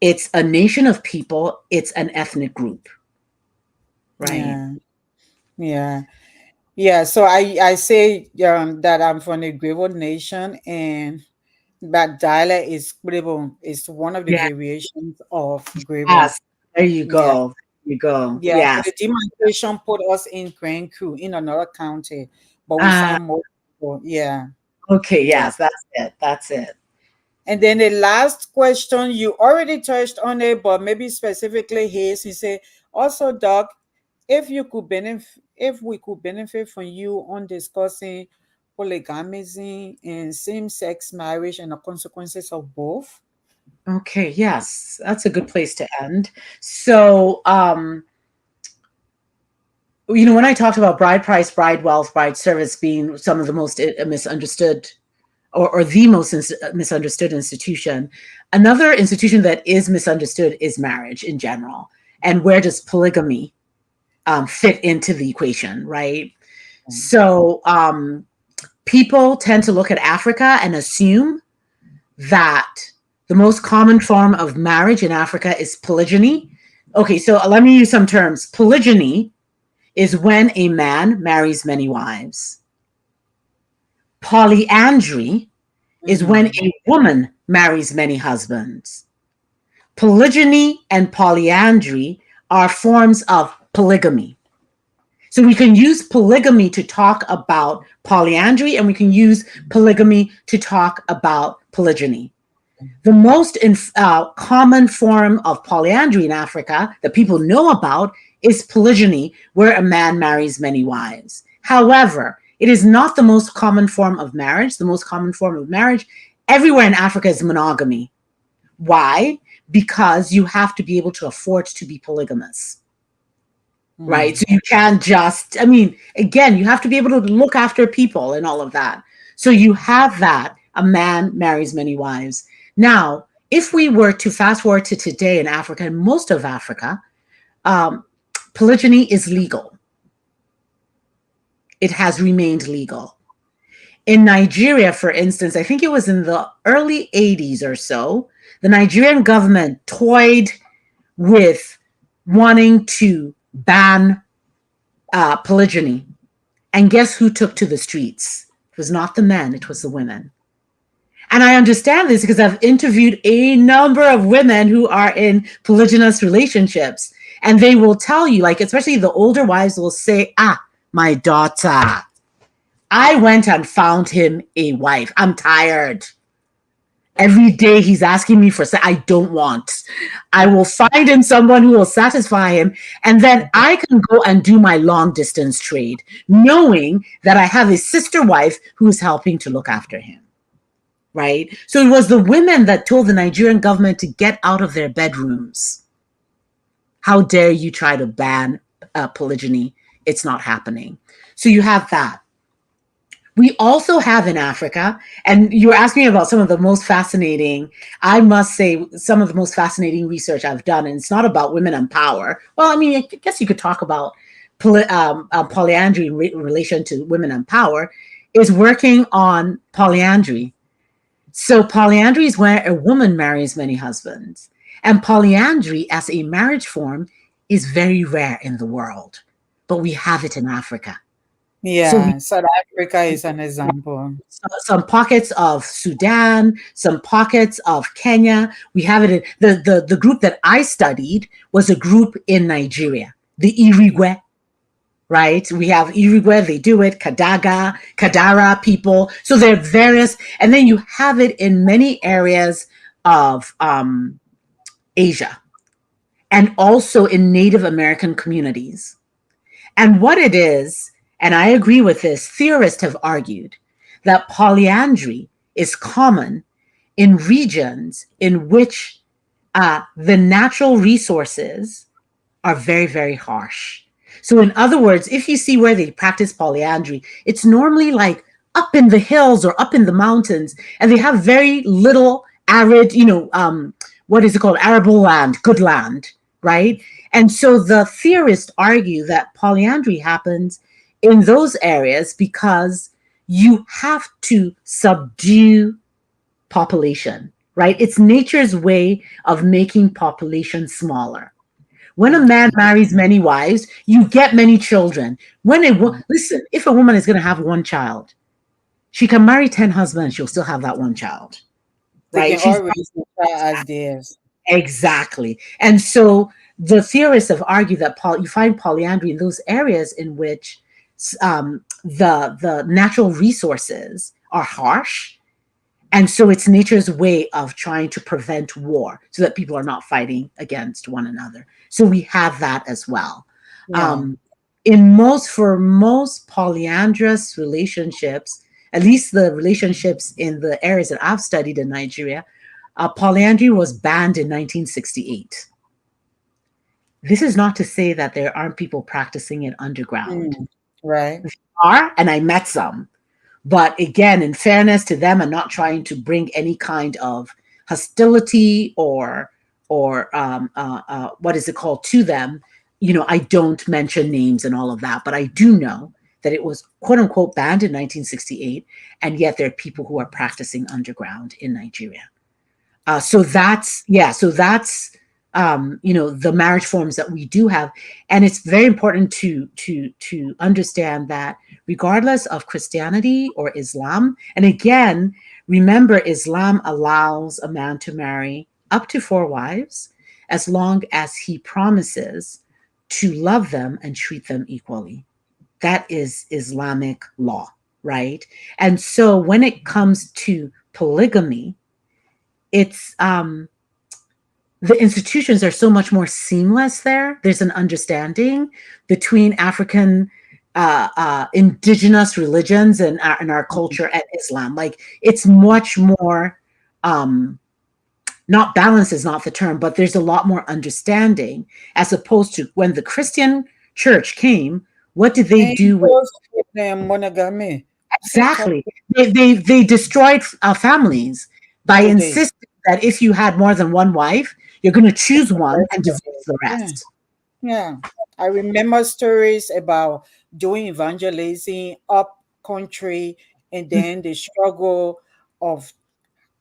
It's a nation of people. It's an ethnic group, right? Yeah. Yeah. Yeah. So I say that I'm from the Grebo nation and that dialect is Grebo. It's one of the Yeah. variations of Grebo. Yes. There you Yeah. go. There you go. Yeah. So Yes. the demarcation put us in Grand Crew in another county, but we Uh, sound more people. Yeah. okay. Yeah. Yes. That's it. That's it. And then the last question, you already touched on it, but maybe specifically here, he said, also, Doc, if we could benefit from you on discussing polygamy and same-sex marriage and the consequences of both. Okay. Yes. That's a good place to end. So, when I talked about bride price, bride wealth, bride service being some of the most misunderstood or the most misunderstood institution, another institution that is misunderstood is marriage in general. And where does polygamy fit into the equation, right? So people tend to look at Africa and assume that the most common form of marriage in Africa is polygyny, Okay, so let me use some terms. Polygyny is when a man marries many wives. Polyandry is when a woman marries many husbands. Polygyny and polyandry are forms of polygamy. So we can use polygamy to talk about polyandry, and we can use polygamy to talk about polygyny. The most common form of polyandry in Africa that people know about is polygyny, where a man marries many wives. However, it is not the most common form of marriage. The most common form of marriage everywhere in Africa is monogamy. Why? Because you have to be able to afford to be polygamous. Right? So you can't just, I mean, again, you have to be able to look after people and all of that. So you have that, a man marries many wives. Now, if we were to fast forward to today in Africa, and most of Africa, polygyny is legal. It has remained legal. In Nigeria, for instance, I think it was in the early 80s or so, the Nigerian government toyed with wanting to ban polygyny. And guess who took to the streets? It was not the men, it was the women. And I understand this because I've interviewed a number of women who are in polygynous relationships. And they will tell you, like, especially the older wives will say, my daughter, I went and found him a wife. I'm tired. Every day he's asking me for I don't want. I will find him someone who will satisfy him, and then I can go and do my long distance trade, knowing that I have a sister wife who's helping to look after him. Right? So it was the women that told the Nigerian government to get out of their bedrooms. How dare you try to ban polygyny? It's not happening. So you have that. We also have in Africa, and you were asking about some of the most fascinating, I must say, some of the most fascinating research I've done, and it's not about women and power. Well, I mean, I guess you could talk about polyandry in relation to women and power, is working on polyandry. So polyandry is where a woman marries many husbands. And polyandry as a marriage form is very rare in the world, but we have it in Africa. Yeah, South Africa is an example. Some pockets of Sudan, some pockets of Kenya. We have it in the group that I studied was a group in Nigeria, the Irigwe, right? We have Irigwe, they do it, Kadara people. So there are various, and then you have it in many areas of Asia and also in Native American communities. And what it is, and I agree with this, theorists have argued that polyandry is common in regions in which the natural resources are very, very harsh. So in other words, if you see where they practice polyandry, it's normally like up in the hills or up in the mountains, and they have very little arid, what is it called? Arable land, good land, right? And so the theorists argue that polyandry happens in those areas because you have to subdue population, right? It's nature's way of making population smaller. When a man marries many wives, you get many children. Listen, if a woman is going to have one child, she can marry 10 husbands, she'll still have that one child. They right? can always as theirs. Exactly. And so the theorists have argued that you find polyandry in those areas in which the natural resources are harsh. And so it's nature's way of trying to prevent war so that people are not fighting against one another. So we have that as well. Yeah. For most polyandrous relationships, at least the relationships in the areas that I've studied in Nigeria, polyandry was banned in 1968. This is not to say that there aren't people practicing it underground. Right. There are, and I met some. But again, in fairness to them, and not trying to bring any kind of hostility or what is it called to them, I don't mention names and all of that. But I do know that it was quote unquote banned in 1968, and yet there are people who are practicing underground in Nigeria. So that's the marriage forms that we do have. And it's very important to understand that regardless of Christianity or Islam, and again, remember, Islam allows a man to marry up to 4 wives as long as he promises to love them and treat them equally. That is Islamic law, right? And so when it comes to polygamy, it's the institutions are so much more seamless there. There's an understanding between African indigenous religions and our culture and Islam. Like, it's much more, not balance is not the term, but there's a lot more understanding, as opposed to when the Christian church came. What did they do with monogamy? exactly? They destroyed families by insisting that if you had more than one wife, you're going to choose one and divorce the rest. Yeah. I remember stories about doing evangelizing up country, and then the struggle of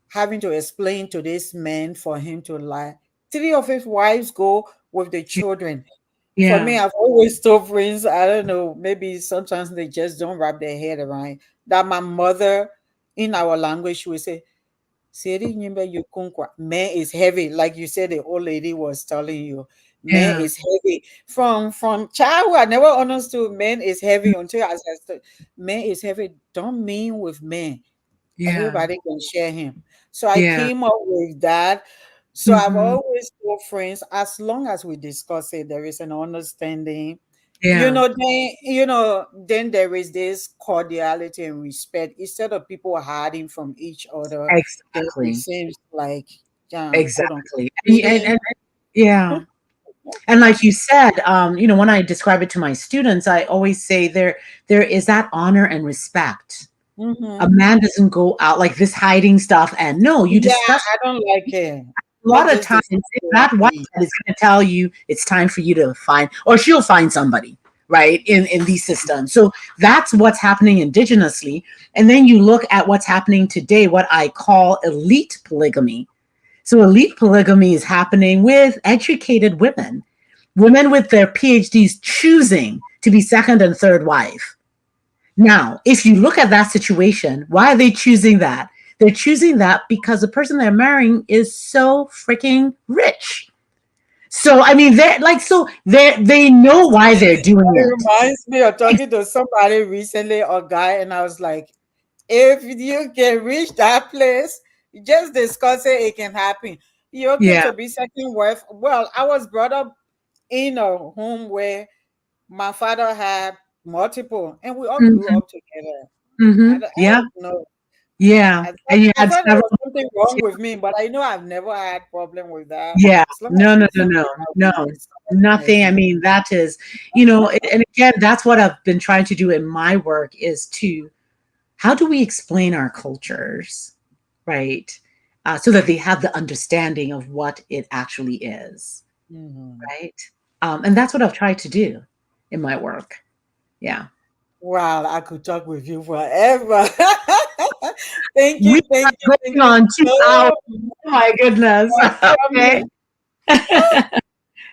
having to explain to this man for him to lie. 3 of his wives go with the children. For me, I've always told friends, I don't know, maybe sometimes they just don't wrap their head around that. My mother, in our language, would say, man is heavy. Like you said, the old lady was telling you, man is heavy. From childhood, I never understood man is heavy until I said, man is heavy. Don't mean with man. Everybody can share him. So I came up with that. So I've always told friends, as long as we discuss it, there is an understanding. Then there is this cordiality and respect. Instead of people hiding from each other, then it seems like, Exactly. Yeah. And like you said, when I describe it to my students, I always say there is that honor and respect. A man doesn't go out like this hiding stuff, and no, you discuss. I don't like it. A lot of times, that wife is going to tell you it's time for you to find, or she'll find somebody, right, in these systems. So that's what's happening indigenously. And then you look at what's happening today, what I call elite polygamy. So elite polygamy is happening with educated women with their PhDs choosing to be second and third wife. Now, if you look at that situation, why are they choosing that? They're choosing that because the person they're marrying is so freaking rich. So, I mean, they know why they're doing it. It reminds me of talking to somebody recently, a guy, and I was like, if you can reach that place, just discuss it, it can happen. You're okay to be second wife. Well, I was brought up in a home where my father had multiple, and we all grew up together. I don't know. Yeah. And you had there was something wrong with me, but I know I've never had problem with that. Yeah. No. Nothing. I mean, that is, and again, that's what I've been trying to do in my work, is to, how do we explain our cultures, right? So that they have the understanding of what it actually is, right? And that's what I've tried to do in my work. Yeah. Wow, I could talk with you forever. Thank you. Going on 2 hours. Oh my goodness. Okay.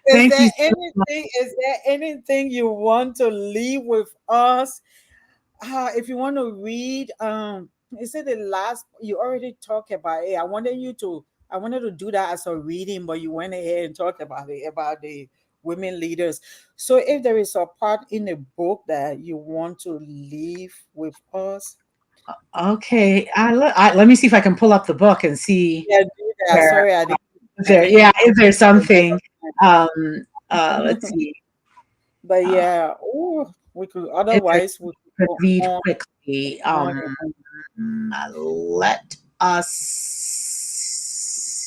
Is there anything you want to leave with us? If you want to read, is it the last you already talked about it? I wanted to do that as a reading, but you went ahead and talked about it, about the women leaders. So if there is a part in the book that you want to leave with us. Okay. Let me see if I can pull up the book and see. Yeah, do that. Sorry, I didn't. Is there something? Let's see. But yeah, we could, otherwise we could read quickly. Let us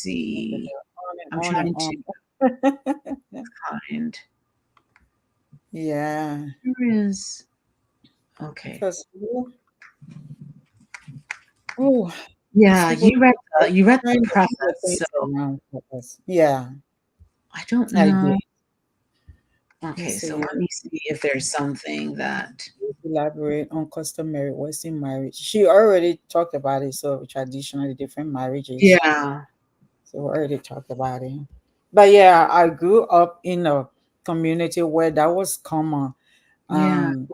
see. I'm trying to find. Yeah. Here is. Okay. Oh, yeah, you read the preface. So yeah, I don't know. Okay, so let me see if there's something that elaborate on customary Western marriage. She already talked about it. So traditionally different marriages. Yeah. So we already talked about it. But yeah, I grew up in a community where that was common. Yeah. Um,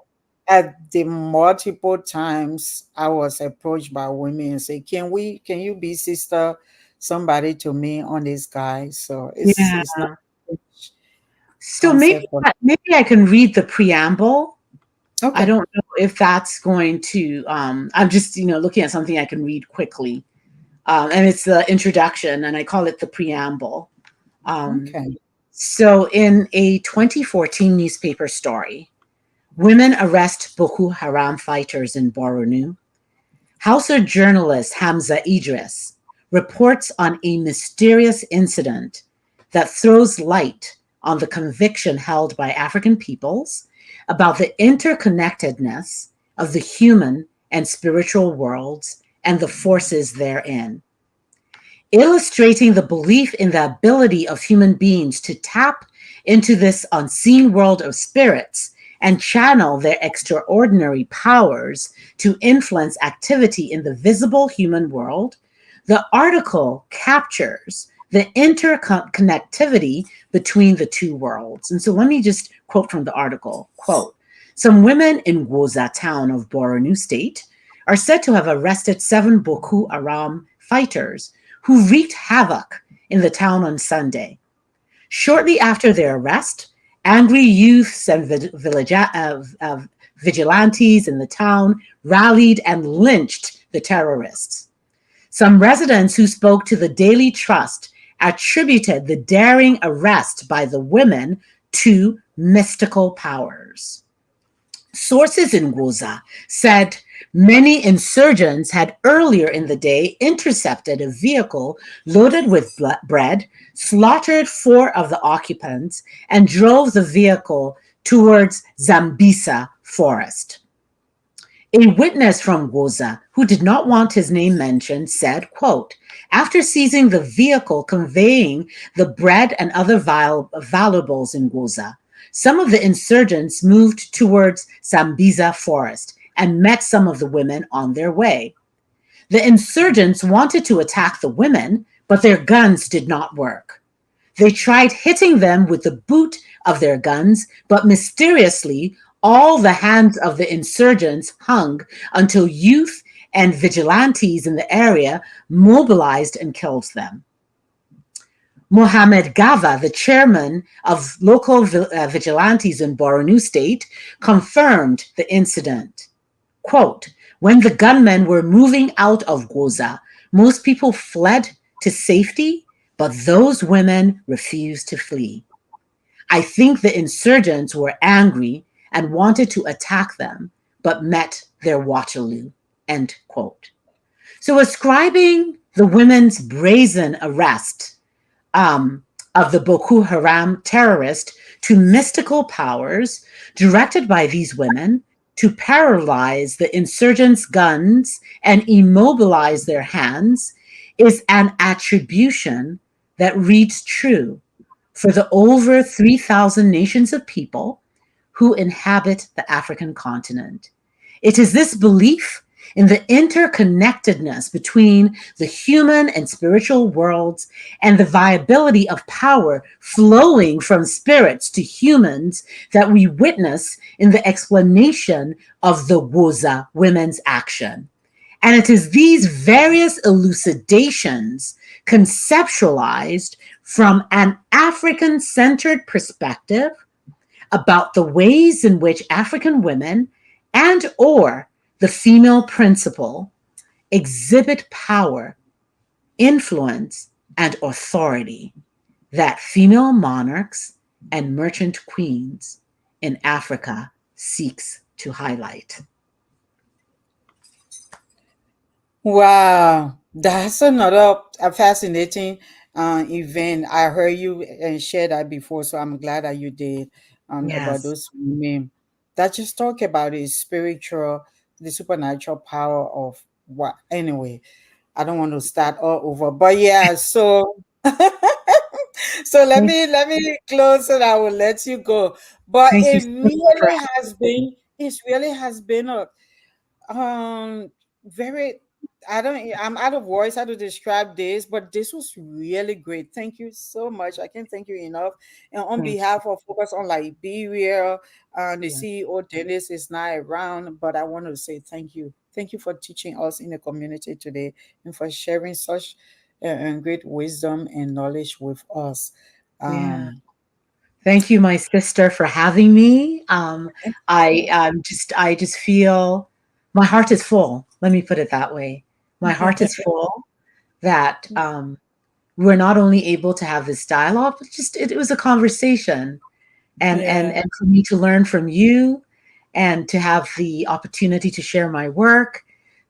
at the multiple times I was approached by women and say, can you be sister somebody to me on this guy? So Yeah. it's not a So concept for maybe I can read the preamble. I okay. don't know if that's going to I'm just, looking at something I can read quickly. And it's the introduction, and I call it the preamble. Um, Okay. so in a 2014 newspaper story, women arrest Boko Haram fighters in Borno. Hausa journalist Hamza Idris reports on a mysterious incident that throws light on the conviction held by African peoples about the interconnectedness of the human and spiritual worlds and the forces therein, illustrating the belief in the ability of human beings to tap into this unseen world of spirits and channel their extraordinary powers to influence activity in the visible human world. The article captures the interconnectivity between the two worlds. And so let me just quote from the article. Quote, some women in Woza town of Borno state are said to have arrested 7 Boko Haram fighters who wreaked havoc in the town on Sunday. Shortly after their arrest, angry youths and vigilantes in the town rallied and lynched the terrorists. Some residents who spoke to the Daily Trust attributed the daring arrest by the women to mystical powers. Sources in Goza said many insurgents had earlier in the day intercepted a vehicle loaded with bread, slaughtered 4 of the occupants, and drove the vehicle towards Zambisa forest. A witness from Goza, who did not want his name mentioned, said, quote, after seizing the vehicle conveying the bread and other valuables in Goza, some of the insurgents moved towards Sambiza forest and met some of the women on their way. The insurgents wanted to attack the women, but their guns did not work. They tried hitting them with the boot of their guns, but mysteriously, all the hands of the insurgents hung until youth and vigilantes in the area mobilized and killed them. Mohamed Gava, the chairman of local vigilantes in Borno State, confirmed the incident. Quote, when the gunmen were moving out of Goza, most people fled to safety, but those women refused to flee. I think the insurgents were angry and wanted to attack them, but met their Waterloo, end quote. So ascribing the women's brazen arrest of the Boko Haram terrorist to mystical powers directed by these women to paralyze the insurgents' guns and immobilize their hands is an attribution that reads true for the over 3,000 nations of people who inhabit the African continent. It is this belief in the interconnectedness between the human and spiritual worlds and the viability of power flowing from spirits to humans that we witness in the explanation of the Woza women's action. And it is these various elucidations conceptualized from an African centered perspective about the ways in which African women and or the female principle exhibit power, influence, and authority that female monarchs and merchant queens in Africa seeks to highlight. Wow, that's another fascinating event. I heard you share that before, so I'm glad that you did about Yes. those women. That just talk about the spiritual, the supernatural power of what. Anyway, I don't want to start all over, but yeah. So, so let me close, and I will let you go. But Thank you it so much for really has been, it really has been a very I don't, I'm out of words how to describe this, but this was really great. Thank you so much. I can't thank you enough. And on Thank you. behalf of Focus on Liberia, the Yeah. CEO Dennis is not around, but I want to say thank you. Thank you for teaching us in the community today and for sharing such great wisdom and knowledge with us. Yeah. Um, Thank you, my sister, for having me. thank I you. I just feel my heart is full. Let me put it that way. My heart is full that we're not only able to have this dialogue, but just it was a conversation, Yeah, and for me to learn from you, and to have the opportunity to share my work.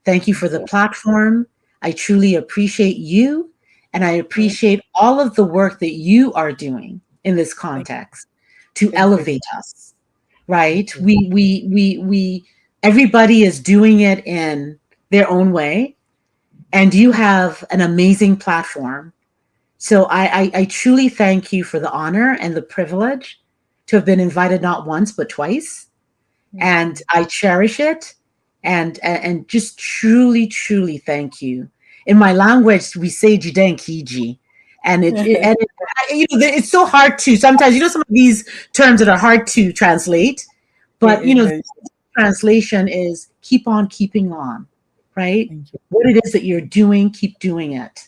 Thank you for the platform. I truly appreciate you, and I thank, appreciate all of the work that you are doing in this thank, context to thank you. elevate us. Right? Thank you. We everybody is doing it in their own way, and you have an amazing platform. So I truly thank you for the honor and the privilege to have been invited not once but twice, Yeah. and I cherish it, and just truly thank you. In my language, we say "jidenkiji," and it's so hard to sometimes, some of these terms that are hard to translate, but the Yes. translation is keep on keeping on, right? Thank you. What it is that you're doing, keep doing it,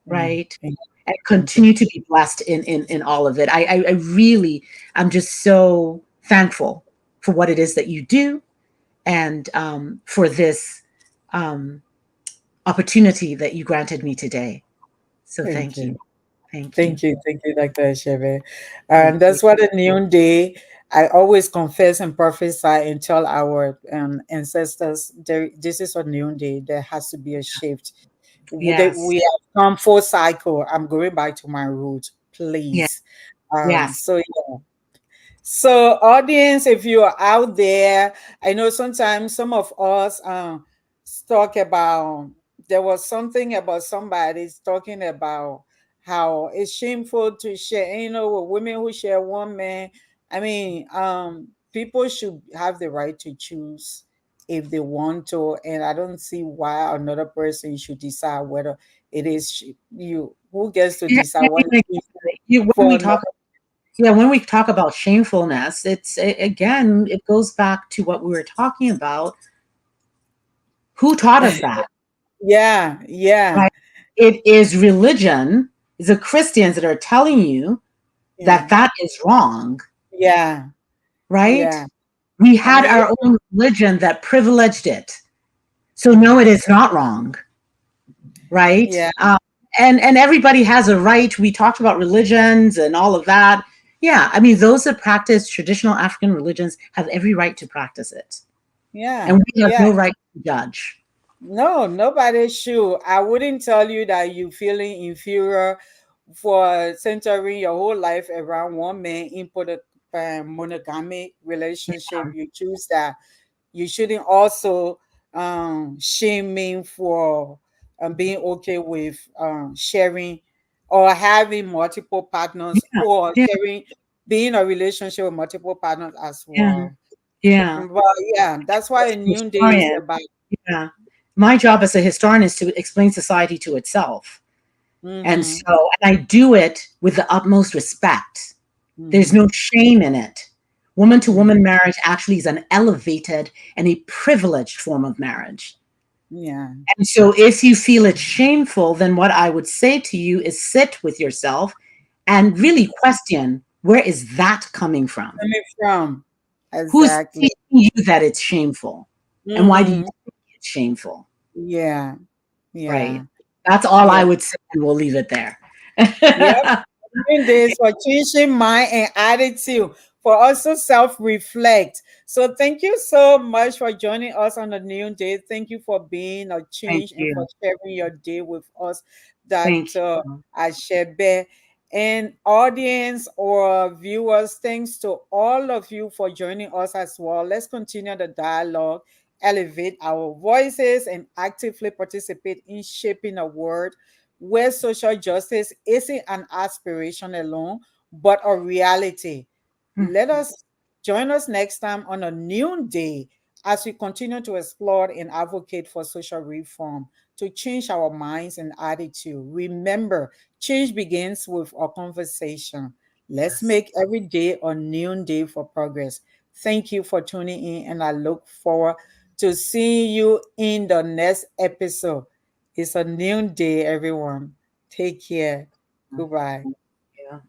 Mm, right? Thank, And thank you. continue to be blessed in all of it. I really, I'm just so thankful for what it is that you do, and for this um, opportunity that you granted me today. So Thank thank you. you. Thank you. Thank you. Thank you, Dr. Achebe. Thank And you. that's what a new day. I always confess and prophesy and tell our ancestors this is a new day. There has to be a shift. Yes. We have come full cycle. I'm going back to my roots, Yeah. please. Yes. So yeah. So, audience, if you are out there, I know sometimes some of us talk about, there was something about somebody's talking about how it's shameful to share, with women who share one man. I mean, people should have the right to choose if they want to, and I don't see why another person should decide whether it is you who gets to Yeah, decide yeah, what is shameful when for we another. talk, yeah, when we talk about shamefulness, again, it goes back to what we were talking about. Who taught us that? Yeah, yeah, Right? It is religion, it's the Christians that are telling you that yeah, that is wrong, yeah, right? yeah. We I had mean, our own religion that privileged it. So no, it is not wrong, right? yeah, And everybody has a right. We talked about religions and all of that. Yeah, I mean, those that practice traditional African religions have every right to practice it, yeah, and we have yeah. no right to judge. No, nobody should. I wouldn't tell you that you feeling inferior for centering your whole life around one man in a monogamic relationship. You choose that. You shouldn't also shame me for being okay with sharing or having multiple partners Yeah, or yeah, sharing being in a relationship with multiple partners as yeah, well. yeah. But yeah, that's why As a a new day is historian, about. yeah. My job as a historian is to explain society to itself. And Mm-hmm, so, and I do it with the utmost respect. There's no mm-hmm, shame in it. Woman to mm-hmm. woman marriage actually is an elevated and a privileged form of marriage. Yeah. And so, if you feel it's shameful, then what I would say to you is sit with yourself and really question, where is that coming from? Coming from. Who's Exactly. teaching you that it's shameful? And why do you Mm-hmm. think it's shameful? Yeah. Right. Yeah. That's all Yeah. I would say, and we'll leave it there. Yep. Doing this for changing mind and attitude, for also self-reflect. So thank you so much for joining us on the new day. Thank you for being a Thank change and for you. sharing your day with us, Thank Dr. you. Achebe. And audience or viewers, thanks to all of you for joining us as well. Let's continue the dialogue, elevate our voices, and actively participate in shaping a world where social justice isn't an aspiration alone, but a reality. Mm. Let us join us next time on a new day as we continue to explore and advocate for social reform to change our minds and attitude. Remember, change begins with a conversation. Let's Yes. make every day a new day for progress. Thank you for tuning in, and I look forward to seeing you in the next episode. It's a new day, everyone. Take care. Goodbye. Yeah.